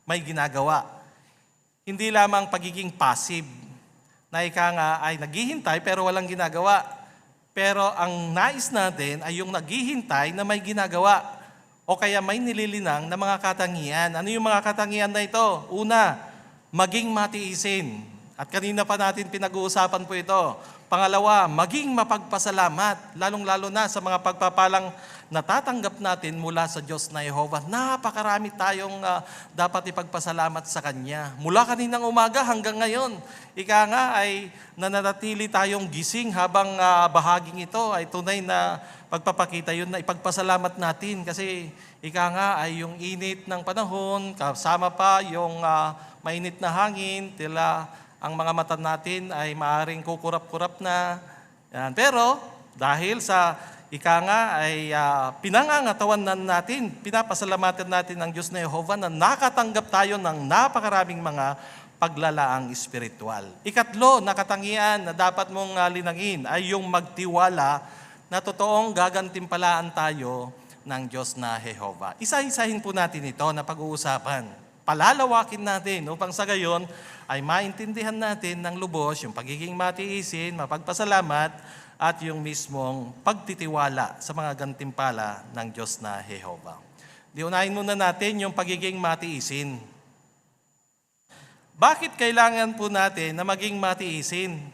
may ginagawa. Hindi lamang pagiging passive, na ika nga ay naghihintay pero walang ginagawa. Pero ang nais natin ay yung naghihintay na may ginagawa o kaya may nililinang na mga katangian. Ano yung mga katangian na ito? Una, maging matiisin. At kanina pa natin pinag-uusapan po ito. Pangalawa, maging mapagpasalamat, lalong-lalo na sa mga pagpapalang natatanggap natin mula sa Diyos na Jehovah. Napakarami tayong dapat ipagpasalamat sa Kanya. Mula kaninang umaga hanggang ngayon, ika nga ay nananatili tayong gising habang bahaging ito ay tunay na pagpapakita yun na ipagpasalamat natin. Kasi ika nga ay yung init ng panahon, kasama pa yung mainit na hangin, tila ang mga mata natin ay maaaring kukurap-kurap na. Yan. Pero dahil sa ika nga ay pinangangatawan natin, pinapasalamatan natin ang Diyos na Jehovah na nakatanggap tayo ng napakaraming mga paglalaang espiritual. Ikatlo na katangian na dapat mong linangin ay yung magtiwala na totoong gagantimpalaan tayo ng Diyos na Jehovah. Isa-isahin po natin ito na pag-uusapan. Palalawakin natin upang sa gayon ay maintindihan natin ng lubos yung pagiging matiisin, mapagpasalamat, at yung mismong pagtitiwala sa mga gantimpala ng Diyos na Jehovah. Diunahin muna natin yung pagiging matiisin. Bakit kailangan po natin na maging matiisin?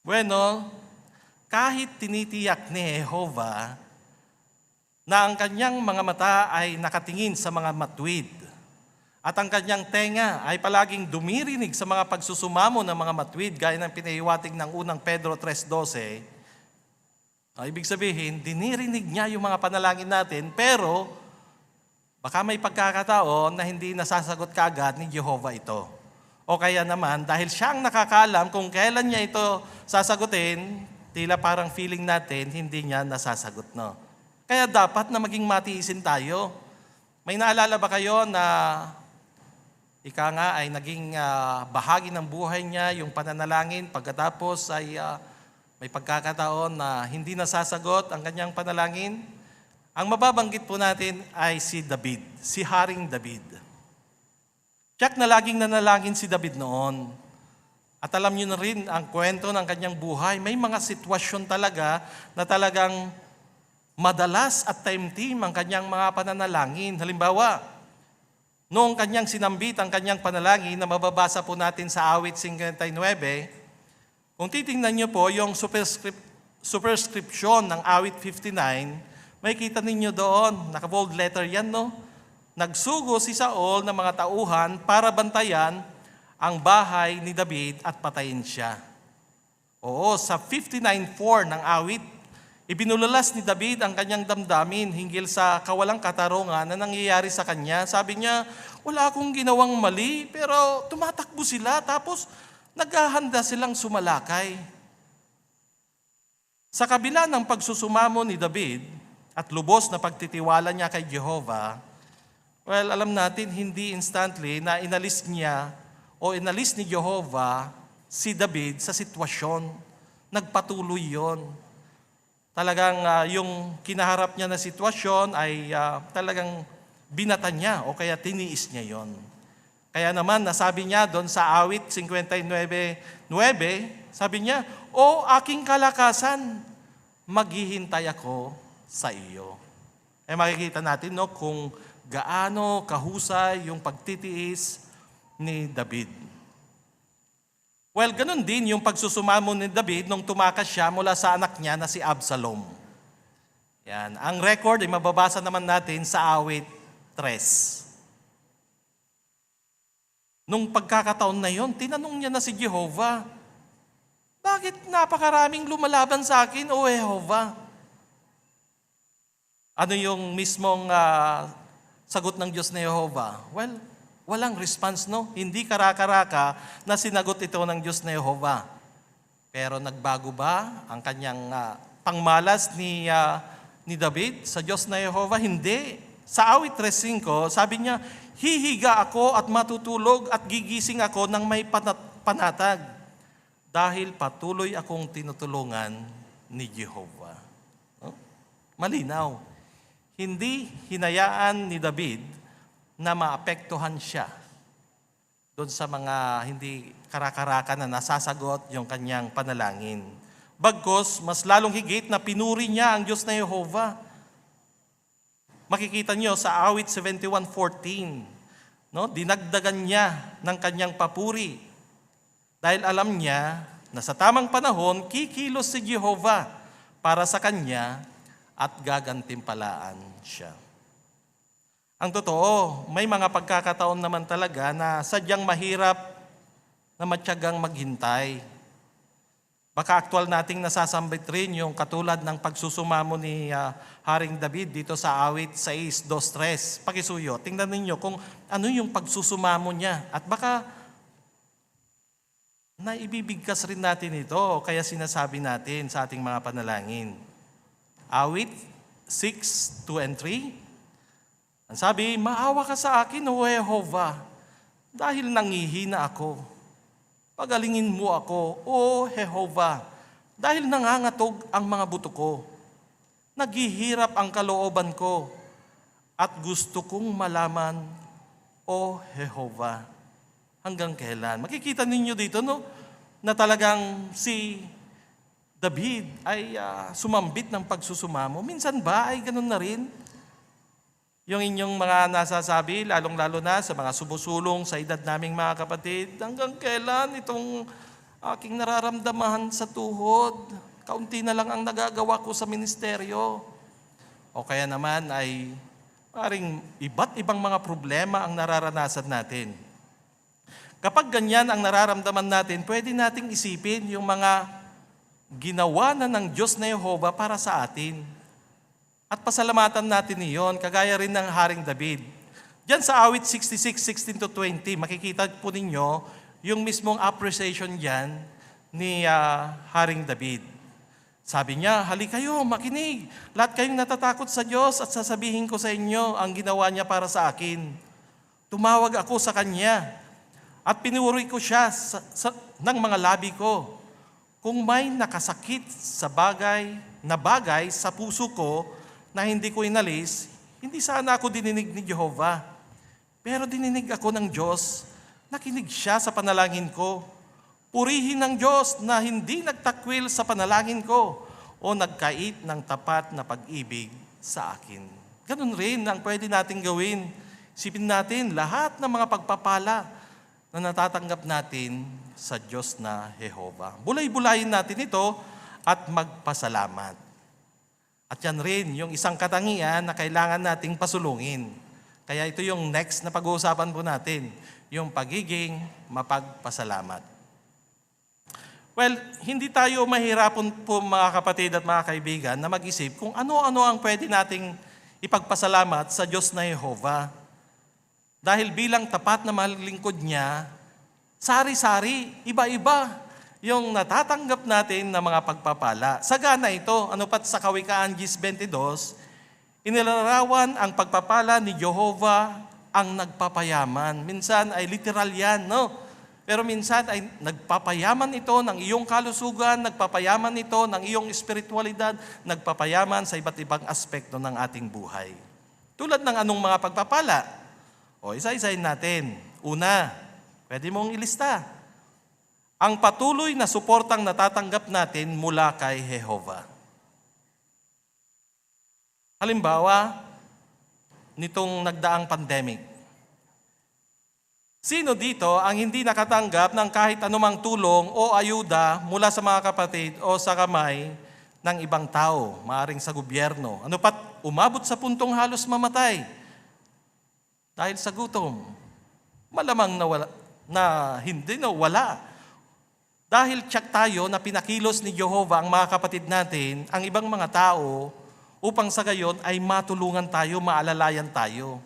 Bueno, kahit tinitiyak ni Jehovah na ang kanyang mga mata ay nakatingin sa mga matuwid at ang kanyang tenga ay palaging dumirinig sa mga pagsusumamo ng mga matuwid gaya ng pinahiwatig ng unang Pedro 3:12, ibig sabihin, dinirinig niya yung mga panalangin natin, pero baka may pagkakataon na hindi nasasagot kaagad ni Jehovah ito. O kaya naman, dahil siyang nakakalam kung kailan niya ito sasagutin, tila parang feeling natin, hindi niya nasasagot, no? Kaya dapat na maging matiisin tayo. May naalala ba kayo na ika nga ay naging bahagi ng buhay niya, yung pananalangin, pagkatapos ay may pagkakataon na hindi nasasagot ang kanyang panalangin? Ang mababanggit po natin ay si David, si Haring David. Tiyak na laging nanalangin si David noon. At alam niyo na rin ang kwento ng kanyang buhay. May mga sitwasyon talaga na talagang madalas at time-team ang kanyang mga pananalangin. Halimbawa, noong kanyang sinambit ang kanyang panalangin na mababasa po natin sa awit 59, kung titingnan niyo po yung superscription ng awit 59, may kita ninyo doon, naka-bold letter yan, no? Nagsugo si Saul ng mga tauhan para bantayan ang bahay ni David at patayin siya. Oo, sa 59:4 ng awit, ibinulalas ni David ang kanyang damdamin hinggil sa kawalang katarungan na nangyayari sa kanya. Sabi niya, wala akong ginawang mali, pero tumatakbo sila tapos naghahanda silang sumalakay. Sa kabila ng pagsusumamo ni David at lubos na pagtitiwala niya kay Jehovah, well, alam natin hindi instantly na inalis niya o inalis ni Jehovah si David sa sitwasyon. Nagpatuloy yon. Talagang yung kinaharap niya na sitwasyon ay talagang binata niya o kaya tiniis niya yon. Kaya naman nasabi niya doon sa awit 59:9, sabi niya, "O aking kalakasan, maghihintay ako sa iyo." Makikita natin no, kung gaano kahusay yung pagtitiis ni David. Well, ganun din yung pagsusumamo ni David nung tumakas siya mula sa anak niya na si Absalom. Yan. Ang record ay mababasa naman natin sa awit 3. Nung pagkakataon na yon, tinanong niya na si Jehovah, bakit napakaraming lumalaban sa akin, O Jehovah? Ano yung mismong sagot ng Diyos na Jehovah? Well, walang response, no? Hindi karakaraka na sinagot ito ng Diyos na Jehovah. Pero nagbago ba ang kanyang pangmalas ni David sa Diyos na Jehovah? Hindi. Sa awit 3:5, sabi niya, hihiga ako at matutulog at gigising ako ng may panatag dahil patuloy akong tinutulungan ni Jehovah. No? Malinaw. Hindi hinayaan ni David na maapektuhan siya doon sa mga hindi karakaraka na nasasagot yung kanyang panalangin. Bagkus, mas lalong higit na pinuri niya ang Diyos na Jehovah. Makikita niyo sa awit 71:14, no? Dinagdagan niya ng kanyang papuri dahil alam niya na sa tamang panahon, kikilos si Jehovah para sa kanya at gagantimpalaan siya. Ang totoo, may mga pagkakataon naman talaga na sadyang mahirap na matyagang maghintay. Baka aktual nating nasasambit rin yung katulad ng pagsusumamo ni Haring David dito sa awit 6:2-3. Pakisuyo, tingnan ninyo kung ano yung pagsusumamo niya. At baka naibibigkas rin natin ito, kaya sinasabi natin sa ating mga panalangin. Awit 6:2-3. Ang sabi, maawa ka sa akin, O Jehovah, dahil nangihina ako. Pagalingin mo ako, O Jehovah, dahil nangangatog ang mga buto ko. Naghihirap ang kalooban ko at gusto kong malaman, O Jehovah, hanggang kailan. Makikita ninyo dito, no, na talagang si David ay sumambit ng pagsusumamo. Minsan ba ay ganun na rin? Yung inyong mga nasasabi, lalong-lalo na sa mga sumusulong sa edad naming mga kapatid, hanggang kailan itong aking nararamdaman sa tuhod? Kaunti na lang ang nagagawa ko sa ministeryo. O kaya naman ay paring iba't ibang mga problema ang nararanasan natin. Kapag ganyan ang nararamdaman natin, pwede nating isipin yung mga ginawa na ng Diyos na Jehovah para sa atin. At pasalamatan natin iyon, kagaya rin ng Haring David. Diyan sa awit 66:16-20, makikita po ninyo yung mismong appreciation diyan ni Haring David. Sabi niya, halika kayo, makinig. Lahat kayong natatakot sa Diyos at sasabihin ko sa inyo ang ginawa niya para sa akin. Tumawag ako sa Kanya at pinuri ko siya ng mga labi ko. Kung may nakasakit sa bagay sa puso ko, na hindi ko inalis, hindi sana ako dininig ni Jehovah. Pero dininig ako ng Diyos, nakinig siya sa panalangin ko. Purihin ng Diyos na hindi nagtakwil sa panalangin ko o nagkait ng tapat na pag-ibig sa akin. Ganun rin ang pwede nating gawin. Isipin natin lahat ng mga pagpapala na natatanggap natin sa Diyos na Jehovah. Bulay-bulayin natin ito at magpasalamat. At yan rin yung isang katangian na kailangan nating pasulungin. Kaya ito yung next na pag-uusapan po natin, yung pagiging mapagpasalamat. Well, hindi tayo mahirapon po mga kapatid at mga kaibigan na mag-isip kung ano-ano ang pwede nating ipagpasalamat sa Diyos na Jehovah. Dahil bilang tapat na maglingkod niya, sari-sari, iba-iba yung natatanggap natin na mga pagpapala. Sagana ito, ano pat sa Kawikaan 10:22, inilarawan ang pagpapala ni Jehovah ang nagpapayaman. Minsan ay literal yan, no? Pero minsan ay nagpapayaman ito ng iyong kalusugan, nagpapayaman ito ng iyong espiritualidad, nagpapayaman sa iba't ibang aspekto ng ating buhay. Tulad ng anong mga pagpapala? O isa-isahin natin. Una, pwede mong ilista. Ang patuloy na suportang natatanggap natin mula kay Jehovah. Halimbawa, nitong nagdaang pandemic. Sino dito ang hindi nakatanggap ng kahit anumang tulong o ayuda mula sa mga kapatid o sa kamay ng ibang tao, maaring sa gobyerno? Ano pat umabot sa puntong halos mamatay dahil sa gutom? Malamang wala. Dahil tiyak tayo na pinakilos ni Jehovah ang mga kapatid natin, ang ibang mga tao, upang sa gayon ay matulungan tayo, maalalayan tayo.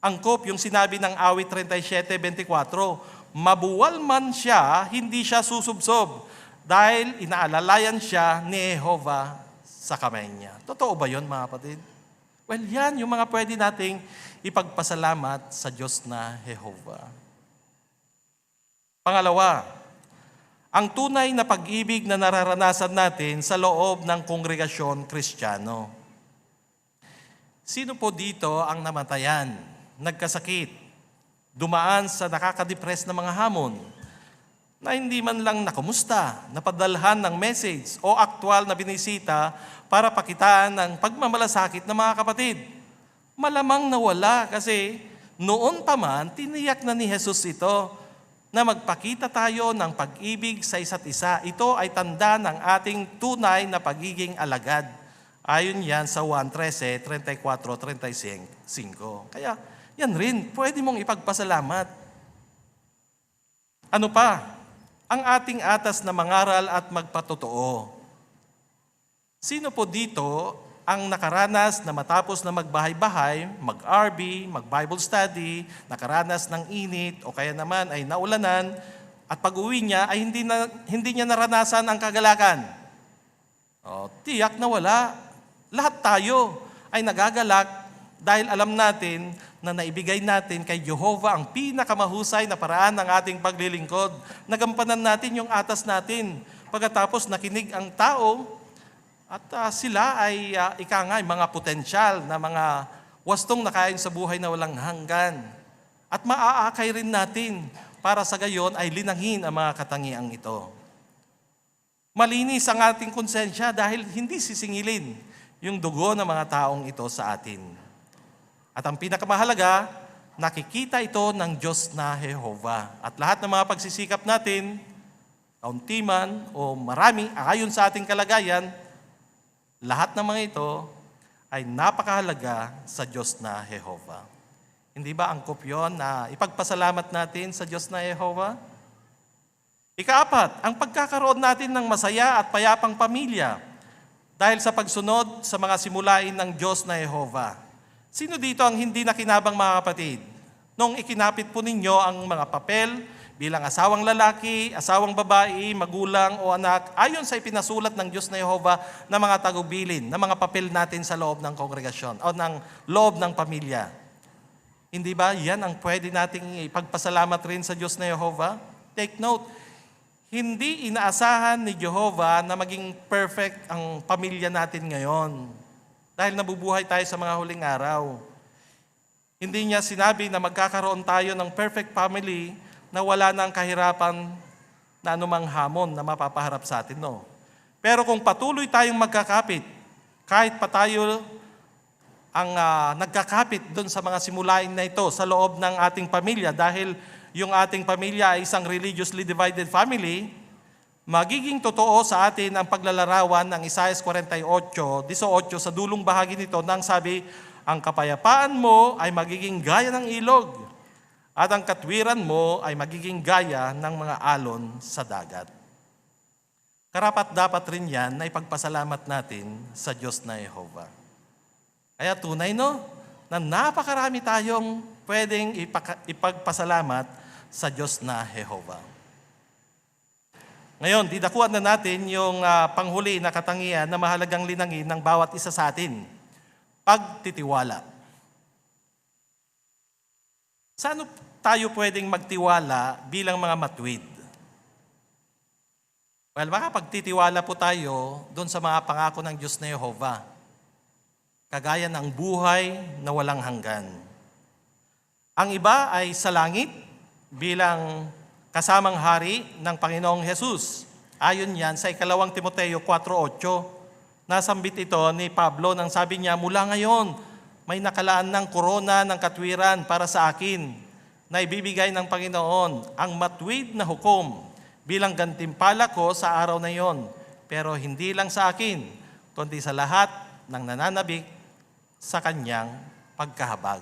Angkop yung sinabi ng awit 37:24, mabuwal man siya, hindi siya susubsob, dahil inaalalayan siya ni Jehovah sa kamay niya. Totoo ba yun mga kapatid? Well, yan yung mga pwede nating ipagpasalamat sa Diyos na Jehovah. Pangalawa, ang tunay na pag-ibig na nararanasan natin sa loob ng kongregasyon Kristiyano. Sino po dito ang namatayan, nagkasakit, dumaan sa nakakadepress na mga hamon, na hindi man lang nakumusta, napadalhan ng message o aktwal na binisita para pakitaan ng pagmamalasakit ng mga kapatid? Malamang nawala kasi noon pa man tiniyak na ni Jesus ito na magpakita tayo ng pag-ibig sa isa't isa. Ito ay tanda ng ating tunay na pagiging alagad. Ayon yan sa 1:13, 34, 35. Kaya yan rin, pwede mong ipagpasalamat. Ano pa? Ang ating atas na mangaral at magpatotoo. Sino po dito ang nakaranas na matapos na magbahay-bahay, mag-RB, mag-Bible study, nakaranas ng init o kaya naman ay naulanan at pag-uwi niya ay hindi niya naranasan ang kagalakan? Tiyak na wala. Lahat tayo ay nagagalak dahil alam natin na naibigay natin kay Jehovah ang pinakamahusay na paraan ng ating paglilingkod. Nagampanan natin yung atas natin. Pagkatapos nakinig ang tao, at sila ay mga potensyal na mga wastong nakain sa buhay na walang hanggan. At maaakay rin natin para sa gayon ay linangin ang mga katangiang ito. Malinis ang ating konsensya dahil hindi sisingilin yung dugo ng mga taong ito sa atin. At ang pinakamahalaga, nakikita ito ng Diyos na Jehovah. At lahat ng mga pagsisikap natin, kaunti man o marami, ayon sa ating kalagayan, lahat ng mga ito ay napakahalaga sa Diyos na Jehovah. Hindi ba angkop yun na ipagpasalamat natin sa Diyos na Jehovah? Ika-4, ang pagkakaroon natin ng masaya at payapang pamilya dahil sa pagsunod sa mga simulain ng Diyos na Jehovah. Sino dito ang hindi nakinabang, mga kapatid? Nung ikinapit po ninyo ang mga papel bilang asawang lalaki, asawang babae, magulang o anak, ayon sa ipinasulat ng Diyos na Jehovah na mga tagubilin, na mga papel natin sa loob ng kongregasyon o ng loob ng pamilya. Hindi ba yan ang pwede nating ipagpasalamat rin sa Diyos na Jehovah? Take note, hindi inaasahan ni Jehovah na maging perfect ang pamilya natin ngayon dahil nabubuhay tayo sa mga huling araw. Hindi niya sinabi na magkakaroon tayo ng perfect family na wala nang kahirapan na anumang hamon na mapapaharap sa atin, no? Pero kung patuloy tayong magkakapit, kahit pa tayo ang nagkakapit doon sa mga simulain na ito sa loob ng ating pamilya, dahil yung ating pamilya ay isang religiously divided family, magiging totoo sa atin ang paglalarawan ng Isaiah 48:18 sa dulong bahagi nito nang sabi, ang kapayapaan mo ay magiging gaya ng ilog, at ang katwiran mo ay magiging gaya ng mga alon sa dagat. Karapat-dapat rin yan na ipagpasalamat natin sa Diyos na Jehovah. Kaya tunay, no, na napakarami tayong pwedeng ipagpasalamat sa Diyos na Jehovah. Ngayon, didakuan na natin yung panghuli na katangian na mahalagang linangin ng bawat isa sa atin. Pagtitiwala. Saan tayo pwedeng magtiwala bilang mga matuwid? Well, makapagtitiwala po tayo doon sa mga pangako ng Diyos na Jehovah. Kagaya ng buhay na walang hanggan. Ang iba ay sa langit bilang kasamang hari ng Panginoong Jesus. Ayon yan sa 2 Timoteo 4:8. Nasambit ito ni Pablo nang sabi niya, mula ngayon, may nakalaan ng korona ng katwiran para sa akin na ibibigay ng Panginoon, ang matuwid na hukom bilang gantimpala ko sa araw na iyon. Pero hindi lang sa akin, kundi sa lahat ng nananabik sa kanyang pagkahabag.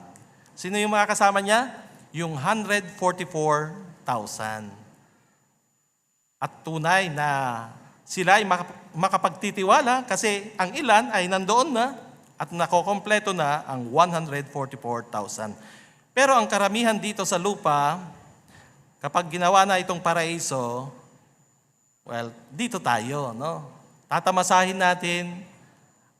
Sino yung mga kasama niya? Yung 144,000. At tunay na sila ay makapagtitiwala kasi ang ilan ay nandoon na at nakokompleto na ang 144,000. Pero ang karamihan dito sa lupa, kapag ginawa na itong paraiso, well, dito tayo, no? Tatamasahin natin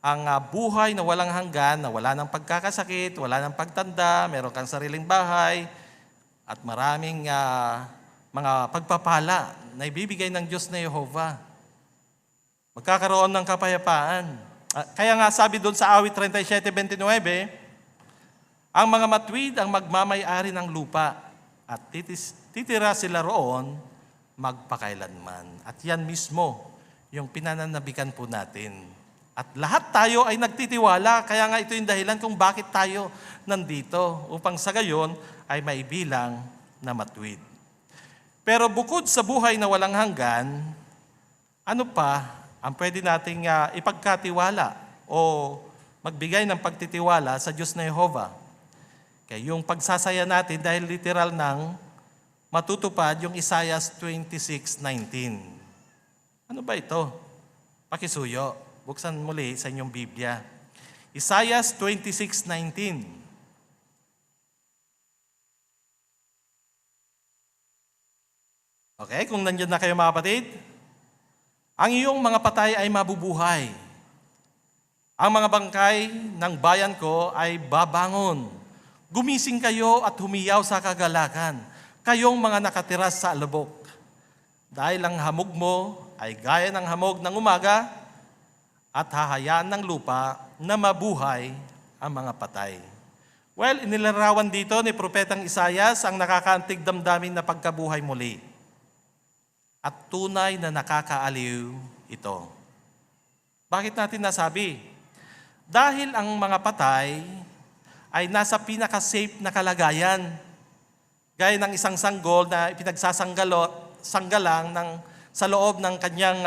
ang buhay na walang hanggan, na wala ng pagkakasakit, wala ng pagtanda, meron kang sariling bahay, at maraming mga pagpapala na ibibigay ng Diyos na Jehovah. Magkakaroon ng kapayapaan. Kaya nga sabi doon sa awit 37:29, ang mga matuwid ang magmamay-ari ng lupa at titira sila roon magpakailanman. At yan mismo yung pinananabikan po natin. At lahat tayo ay nagtitiwala, kaya nga ito yung dahilan kung bakit tayo nandito, upang sa gayon ay maibilang na matuwid. Pero bukod sa buhay na walang hanggan, ano pa ang pwede nating ipagkatiwala o magbigay ng pagtitiwala sa Diyos na Jehovah? Kaya yung pagsasaya natin dahil literal ng matutupad yung Isaiah 26:19. Ano ba ito? Pakisuyo. Buksan muli sa inyong Biblia. Isaiah 26:19. Okay, kung nandiyan na kayo mga kapatid, ang iyong mga patay ay mabubuhay. Ang mga bangkay ng bayan ko ay babangon. Gumising kayo at humiyaw sa kagalakan, kayong mga nakatira sa alubok. Dahil ang hamog mo ay gaya ng hamog ng umaga at hahayaan ng lupa na mabuhay ang mga patay. Well, inilarawan dito ni Propetang Isaias ang nakakaantig damdamin na pagkabuhay muli. At tunay na nakakaaliw ito. Bakit natin nasabi? Dahil ang mga patay ay nasa pinaka-safe na kalagayan. Gaya ng isang sanggol na ipinagsasanggalang sa loob ng kanyang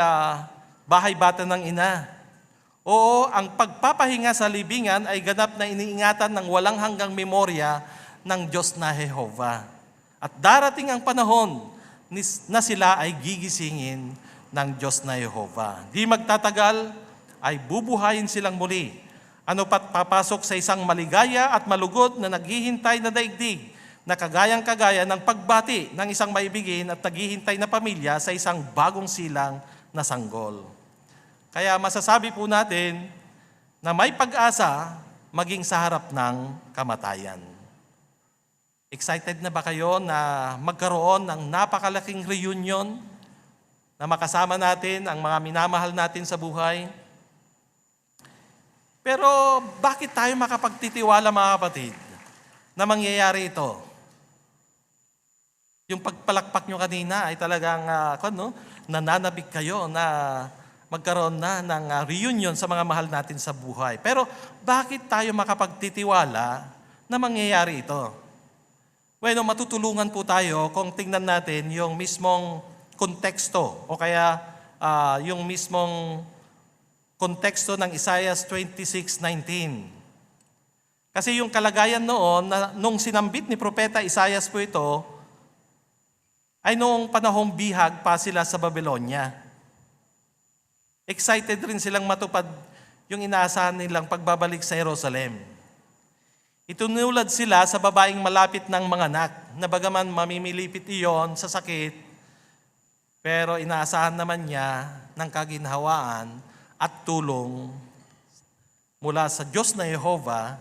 bahay-bata ng ina. Oo, ang pagpapahinga sa libingan ay ganap na iniingatan ng walang hanggang memorya ng Diyos na Jehovah. At darating ang panahon na sila ay gigisingin ng Diyos na Jehovah. Di magtatagal ay bubuhayin silang muli. Ano pat papasok sa isang maligaya at malugod na naghihintay na daigdig na kagayang-kagaya ng pagbati ng isang maibigin at naghihintay na pamilya sa isang bagong silang na sanggol. Kaya masasabi po natin na may pag-asa maging sa harap ng kamatayan. Excited na ba kayo na magkaroon ng napakalaking reunion na makasama natin ang mga minamahal natin sa buhay? Pero bakit tayo makapagtitiwala mga kapatid na mangyayari ito? Yung pagpalakpak nyo kanina ay talagang nananabik kayo na magkaroon na ng reunion sa mga mahal natin sa buhay. Pero bakit tayo makapagtitiwala na mangyayari ito? Bueno, matutulungan po tayo kung tingnan natin yung mismong konteksto o kaya yung mismong konteksto ng Isaiah 26:19. Kasi yung kalagayan noon, nung sinambit ni Propeta Isaiah po ito, ay noong panahong bihag pa sila sa Babylonia. Excited rin silang matupad yung inaasahan nilang pagbabalik sa Jerusalem. Itunulad sila sa babaeng malapit ng mga anak, na bagaman mamimilipit iyon sa sakit, pero inaasahan naman niya ng kaginhawaan at tulong mula sa Diyos na Jehovah,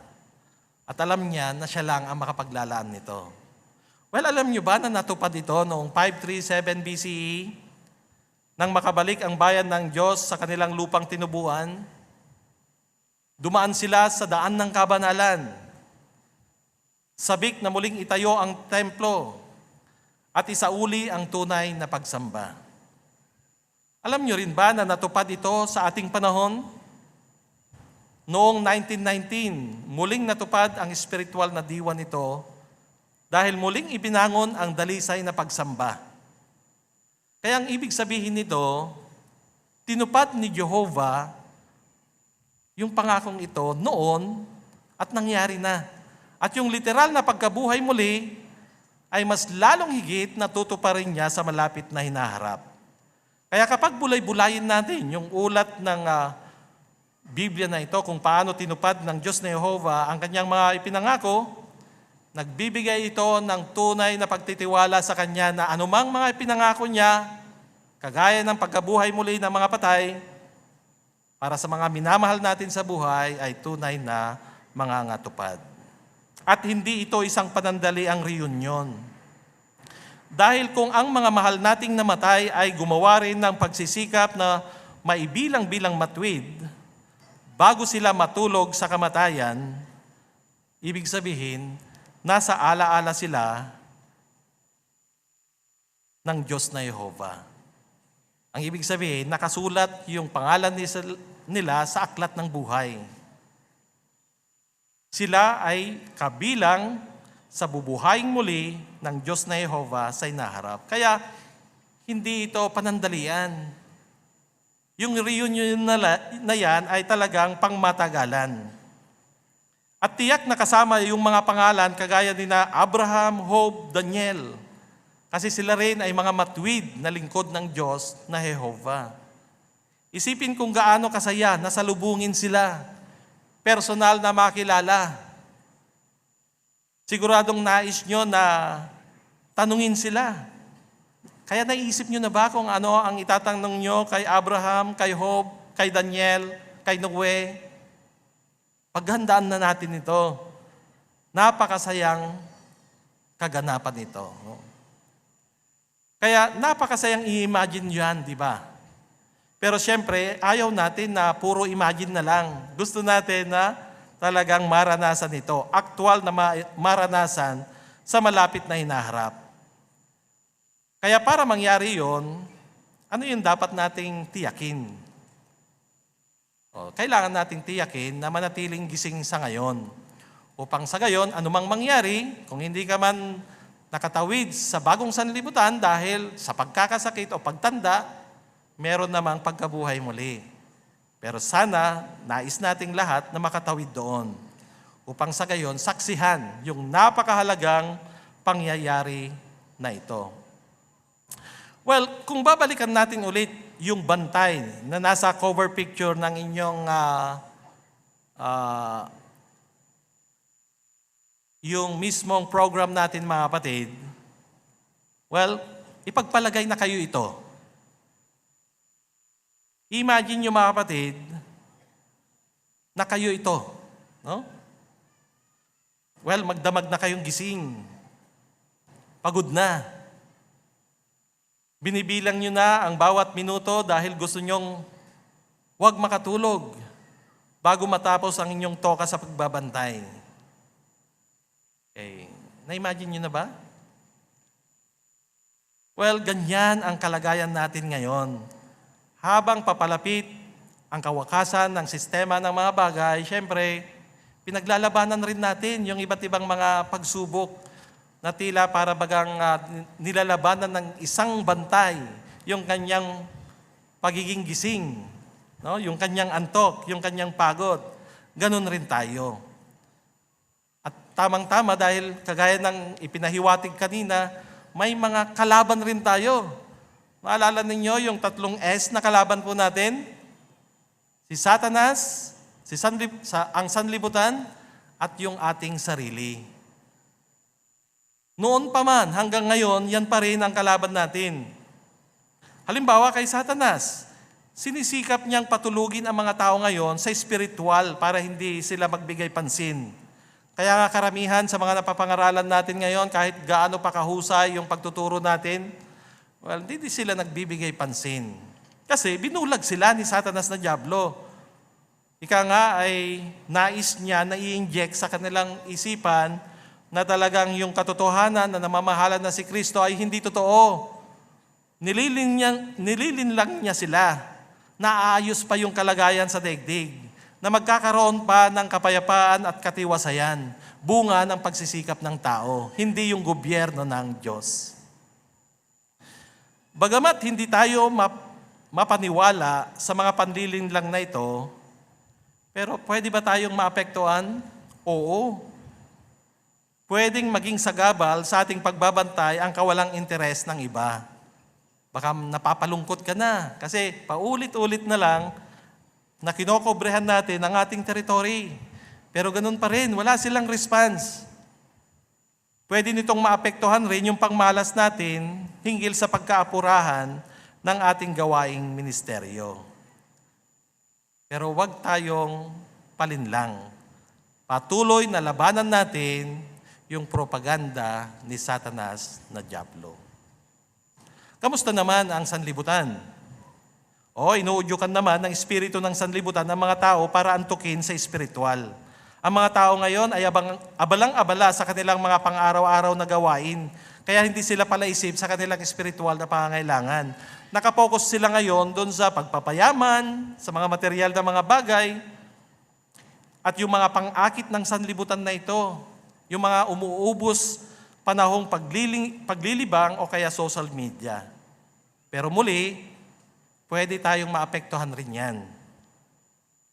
at alam niya na siya lang ang makapaglalaan nito. Well, alam niyo ba na natupad ito noong 537 BCE, nang makabalik ang bayan ng Diyos sa kanilang lupang tinubuan? Dumaan sila sa daan ng kabanalan. Sabik na muling itayo ang templo at isauli ang tunay na pagsamba. Alam niyo rin ba na natupad ito sa ating panahon? Noong 1919, muling natupad ang spiritual na diwa nito dahil muling ibinangon ang dalisay na pagsamba. Kaya ang ibig sabihin nito, tinupad ni Jehovah yung pangakong ito noon at nangyari na. At yung literal na pagkabuhay muli ay mas lalong higit na tutuparin niya sa malapit na hinaharap. Kaya kapag bulay-bulayin natin yung ulat ng Biblia na ito kung paano tinupad ng Diyos na Jehovah ang kanyang mga ipinangako, nagbibigay ito ng tunay na pagtitiwala sa Kanya na anumang mga ipinangako niya, kagaya ng pagkabuhay muli ng mga patay, para sa mga minamahal natin sa buhay ay tunay na mga ngatupad. At hindi ito isang panandali ang reunion. Dahil kung ang mga mahal nating namatay ay gumawa rin ng pagsisikap na maibilang-bilang matwid bago sila matulog sa kamatayan, ibig sabihin, nasa alaala sila ng Diyos na Jehovah. Ang ibig sabihin, nakasulat yung pangalan nila sa aklat ng buhay. Sila ay kabilang sa bubuhayin muli ng Diyos na Jehovah sa inaharap. Kaya hindi ito panandalian. Yung reunion na yan ay talagang pangmatagalan. At tiyak na kasama yung mga pangalan kagaya ni na Abraham, Job, Daniel. Kasi sila rin ay mga matuwid na lingkod ng Diyos na Jehovah. Isipin kung gaano kasaya na salubungin sila, personal na makilala. Siguradong nais nyo na tanungin sila. Kaya naisip nyo na ba kung ano ang itatanong nyo kay Abraham, kay Job, kay Daniel, kay Noe? Paghandaan na natin ito. Napakasayang kaganapan ito. Kaya napakasayang i-imagine yan, di ba? Pero siyempre, ayaw natin na puro imagine na lang. Gusto natin na talagang maranasan ito. Aktual na maranasan sa malapit na hinaharap. Kaya para mangyari yon, ano yung dapat nating tiyakin? Kailangan nating tiyakin na manatiling gising sa ngayon. Upang sa gayon, anumang mangyari, kung hindi ka man nakatawid sa bagong sanlibutan dahil sa pagkakasakit o pagtanda, meron namang pagkabuhay muli. Pero sana, nais nating lahat na makatawid doon. Upang sa gayon, saksihan yung napakahalagang pangyayari na ito. Well, kung babalikan natin ulit yung bantay na nasa cover picture ng inyong yung mismong program natin mga kapatid, well, ipagpalagay na kayo ito. Imagine nyo mga kapatid na kayo ito. No? Well, magdamag na kayong gising. Pagod na. Binibilang nyo na ang bawat minuto dahil gusto nyong huwag makatulog bago matapos ang inyong toka sa pagbabantay. Okay. Na-imagine nyo na ba? Well, ganyan ang kalagayan natin ngayon. Habang papalapit ang kawakasan ng sistema ng mga bagay, syempre, pinaglalabanan rin natin yung iba't ibang mga pagsubok na tila para bagang nilalabanan ng isang bantay yung kanyang pagiging gising, no? Yung kanyang antok, yung kanyang pagod. Ganun rin tayo. At tamang-tama dahil kagaya ng ipinahiwatig kanina, may mga kalaban rin tayo. Maalala ninyo yung 3 S na kalaban po natin? Si Satanas, ang sanlibutan, at yung ating sarili. Noon pa man, hanggang ngayon, yan pa rin ang kalaban natin. Halimbawa kay Satanas, sinisikap niyang patulugin ang mga tao ngayon sa spiritual para hindi sila magbigay pansin. Kaya nga karamihan sa mga napapangaralan natin ngayon, kahit gaano pa kahusay yung pagtuturo natin, well, hindi sila nagbibigay pansin. Kasi binulag sila ni Satanas na Diablo. Ika nga ay nais niya na i-inject sa kanilang isipan na talagang yung katotohanan na namamahalan na si Kristo ay hindi totoo. Nililinlang niya sila na aayos pa yung kalagayan sa daigdig, na magkakaroon pa ng kapayapaan at katiwasayan, bunga ng pagsisikap ng tao, hindi yung gobyerno ng Diyos. Bagamat hindi tayo mapaniwala sa mga panlilinlang na ito, pero pwede ba tayong maapektuhan? Oo. Pwedeng maging sagabal sa ating pagbabantay ang kawalang interes ng iba. Baka napapalungkot ka na kasi paulit-ulit na lang na kinokobrehan natin ang ating territory. Pero ganun pa rin, wala silang response. Pwede nitong maapektuhan rin yung pangmalas natin hinggil sa pagkaapurahan ng ating gawaing ministeryo. Pero huwag tayong palinlang. Patuloy na labanan natin yung propaganda ni Satanas na Diablo. Kamusta naman ang sanlibutan? Inuudyukan naman ng espiritu ng sanlibutan ang mga tao para antukin sa espiritual. Ang mga tao ngayon ay abalang-abala sa kanilang mga pang-araw-araw na gawain, kaya hindi sila palaisip sa kanilang espiritual na pangangailangan. Nakapokus sila ngayon doon sa pagpapayaman, sa mga material na mga bagay, at yung mga pang-akit ng sanlibutan na ito. Yung mga umuubos panahong paglilibang o kaya social media. Pero muli, pwede tayong maapektuhan rin yan.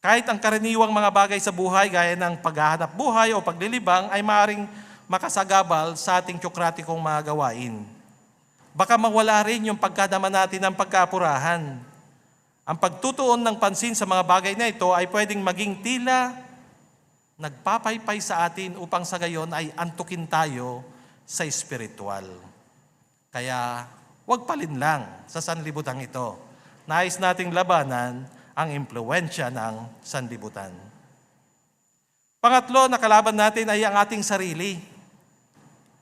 Kahit ang karaniwang mga bagay sa buhay gaya ng paghahanap buhay o paglilibang ay maaaring makasagabal sa ating tyokratikong mga gawain. Baka mawala rin yung pagkadaman natin ng pagkapurahan. Ang pagtutuon ng pansin sa mga bagay na ito ay pwedeng maging tila nagpapaypay sa atin upang sa gayon ay antukin tayo sa espiritual. Kaya huwag palinlang sa sanlibutan ito. Nais nating labanan ang impluwensya ng sanlibutan. Pangatlo na kalaban natin ay ang ating sarili.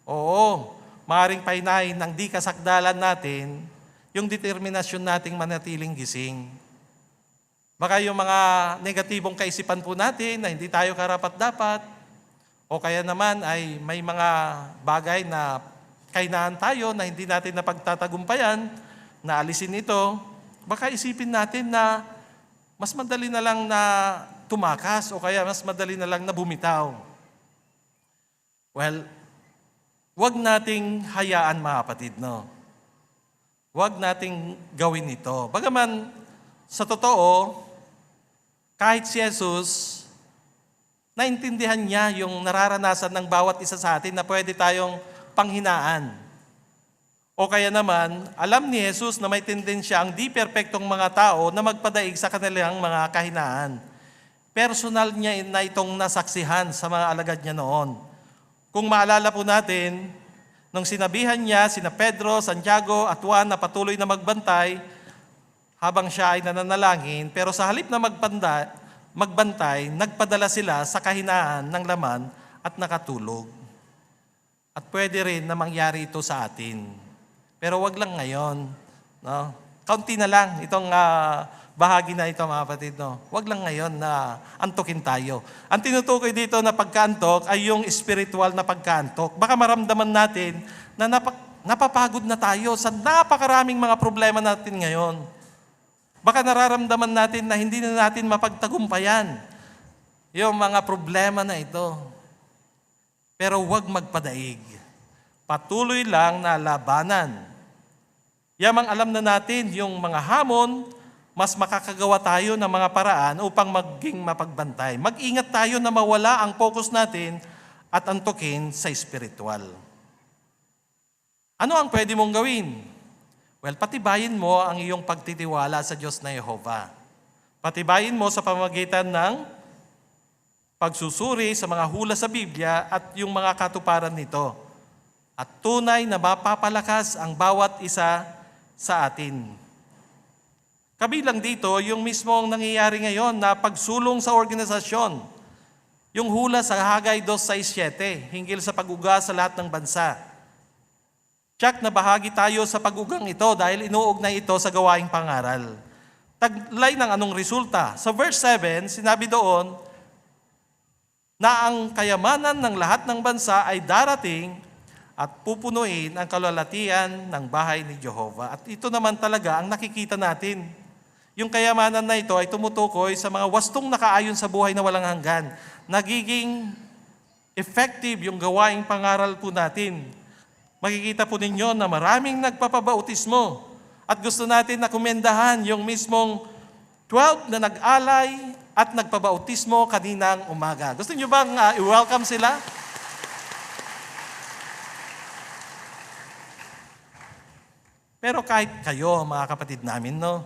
Oo, maaaring painahin ng di kasakdalan natin yung determinasyon nating manatiling gising. Baka yung mga negatibong kaisipan po natin na hindi tayo karapat-dapat, o kaya naman ay may mga bagay na kahinaan tayo na hindi natin napagtatagumpayan, na alisin ito, baka isipin natin na mas madali na lang na tumakas o kaya mas madali na lang na bumitaw. Well, wag nating hayaan mga kapatid, no? Wag nating gawin ito. Bagaman, sa totoo, kahit si Jesus, naintindihan niya yung nararanasan ng bawat isa sa atin na pwede tayong panghinaan. O kaya naman, alam ni Jesus na may tendensya ang di perpektong mga tao na magpadaig sa kanilang mga kahinaan. Personal niya na itong nasaksihan sa mga alagad niya noon. Kung maalala po natin, nung sinabihan niya sina Pedro, Santiago at Juan na patuloy na magbantay habang siya ay nananalangin, pero sa halip na magbantay, nagpadala sila sa kahinaan ng laman at nakatulog. At pwede rin na mangyari ito sa atin. Pero wag lang ngayon. No? Kaunti na lang itong bahagi na ito mga kapatid. No? Wag lang ngayon na antukin tayo. Ang tinutukoy dito na pagkaantok ay yung spiritual na pagkaantok. Baka maramdaman natin na napapagod na tayo sa napakaraming mga problema natin ngayon. Baka nararamdaman natin na hindi na natin mapagtagumpayan yung mga problema na ito. Pero huwag magpadaig. Patuloy lang na labanan. Yamang alam na natin yung mga hamon, mas makakagawa tayo ng mga paraan upang maging mapagbantay. Mag-ingat tayo na mawala ang focus natin at antukin sa spiritual. Ano ang pwede mong gawin? Well, patibayin mo ang iyong pagtitiwala sa Diyos na Yehova. Patibayin mo sa pamamagitan ng pagsusuri sa mga hula sa Biblia at yung mga katuparan nito. At tunay na mapapalakas ang bawat isa sa atin. Kabilang dito, yung mismong nangyayari ngayon na pagsulong sa organisasyon. Yung hula sa Hagay 2:6-7, hinggil sa pag-uga sa lahat ng bansa. Tiyak na bahagi tayo sa pag-ugang ito dahil inuugnay ito sa gawaing pangaral. Taglay ng anong resulta? Sa verse 7, sinabi doon na ang kayamanan ng lahat ng bansa ay darating at pupunuin ang kaluwalhatian ng bahay ni Jehovah. At ito naman talaga ang nakikita natin. Yung kayamanan na ito ay tumutukoy sa mga wastong nakaayon sa buhay na walang hanggan. Nagiging effective yung gawaing pangaral po natin. Makikita po ninyo na maraming nagpapabautismo. At gusto natin na kumendahan yung mismong 12 na nag-alay at nagpabautismo kaninang umaga. Gusto niyo bang i-welcome sila? Pero kahit kayo, mga kapatid namin, no,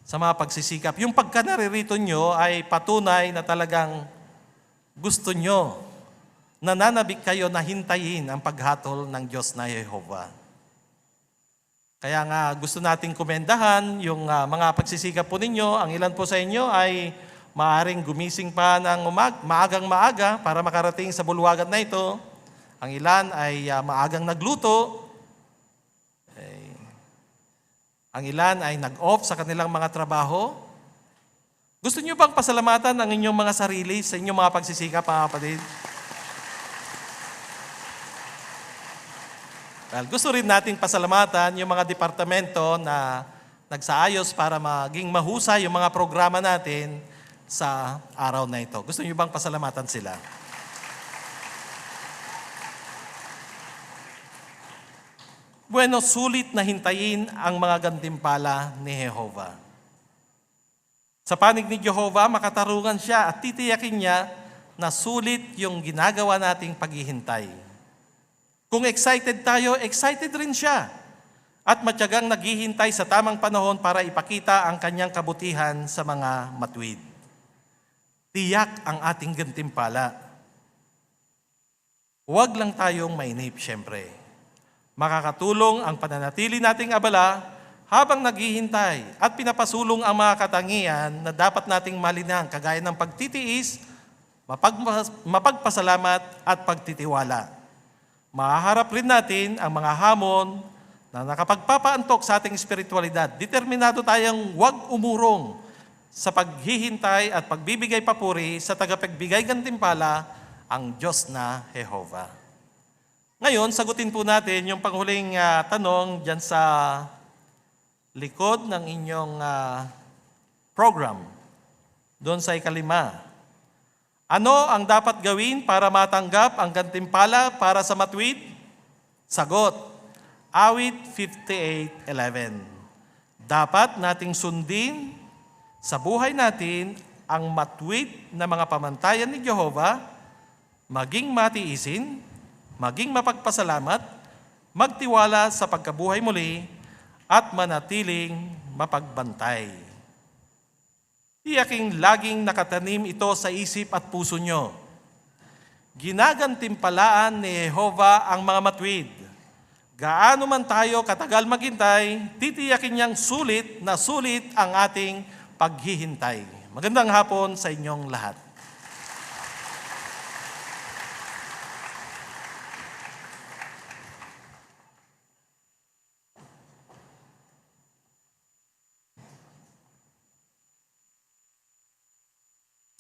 sa mga pagsisikap, yung pagka naririto nyo ay patunay na talagang gusto nyo, nananabik kayo na hintayin ang paghatol ng Diyos na Yehova. Kaya nga gusto nating komendahan yung mga pagsisikap po ninyo. Ang ilan po sa inyo ay maaaring gumising pa ng maagang maaga para makarating sa bulwagan na ito. Ang ilan ay maagang nagluto. Ang ilan ay nag-off sa kanilang mga trabaho. Gusto niyo bang pasalamatan ang inyong mga sarili sa inyong mga pagsisikap, mga kapatid? Well, gusto rin nating pasalamatan yung mga departamento na nagsaayos para maging mahusay yung mga programa natin sa araw na ito. Gusto niyo bang pasalamatan sila? Bueno, sulit na hintayin ang mga gantimpala ni Jehovah. Sa panig ni Jehovah, makatarungan siya at titiyakin niya na sulit yung ginagawa nating paghihintay. Kung excited tayo, excited rin siya. At matyagang naghihintay sa tamang panahon para ipakita ang kanyang kabutihan sa mga matuwid. Tiyak ang ating gantimpala. Huwag lang tayong mainip, syempre. Makakatulong ang pananatili nating abala habang naghihintay at pinapasulong ang mga katangian na dapat nating malinang kagaya ng pagtitiis, mapagpasalamat at pagtitiwala. Mahaharap rin natin ang mga hamon na nakapagpapaantok sa ating espiritualidad. Determinado tayong huwag umurong sa paghihintay at pagbibigay papuri sa tagapagbigay gantimpala, ang Diyos na Jehovah. Ngayon, sagutin po natin yung panghuling tanong dyan sa likod ng inyong program, doon sa ikalima. Ano ang dapat gawin para matanggap ang gantimpala para sa matuwid? Sagot, Awit 58:11. Dapat nating sundin sa buhay natin ang matuwid na mga pamantayan ni Jehovah, maging matiisin, maging mapagpasalamat, magtiwala sa pagkabuhay muli, at manatiling mapagbantay. Tiyaking laging nakatanim ito sa isip at puso nyo. Ginagantimpalaan ni Jehovah ang mga matuwid. Gaano man tayo katagal maghintay, titiyakin niyang sulit na sulit ang ating paghihintay. Magandang hapon sa inyong lahat.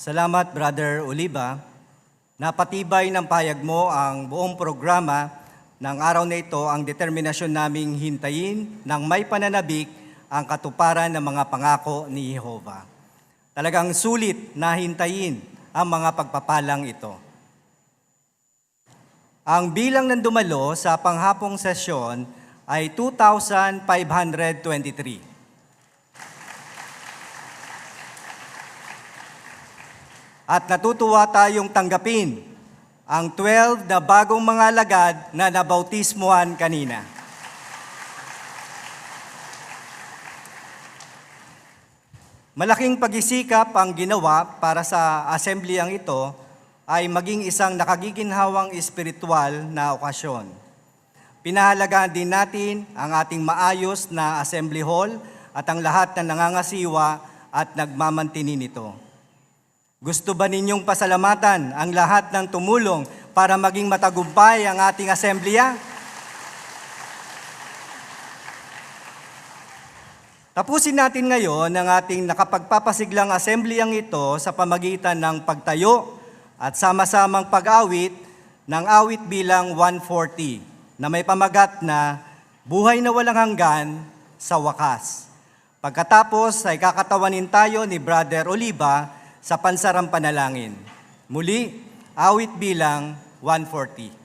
Salamat, Brother Oliva. Napatibay ng payag mo ang buong programa ng araw na ito ang determinasyon naming hintayin ng may pananabik ang katuparan ng mga pangako ni Jehovah. Talagang sulit na hintayin ang mga pagpapalang ito. Ang bilang ng dumalo sa panghapong sesyon ay 2,523. At natutuwa tayong tanggapin ang 12 na bagong mga alagad na nabautismuhan kanina. Malaking pag-isikap ang ginawa para sa asembleyang ito ay maging isang nakagiginhawang espiritual na okasyon. Pinahalagaan din natin ang ating maayos na assembly hall at ang lahat na nangangasiwa at nagmamantini nito. Gusto ba ninyong pasalamatan ang lahat ng tumulong para maging matagumpay ang ating asembleya? Tapusin natin ngayon ang ating nakapagpapasiglang asembleyang ito sa pamagitan ng pagtayo at sama-samang pag-awit ng awit bilang 140 na may pamagat na buhay na walang hanggan sa wakas. Pagkatapos ay kakatawanin tayo ni Brother Oliva sa pansarang panalangin. Muli, awit bilang 140.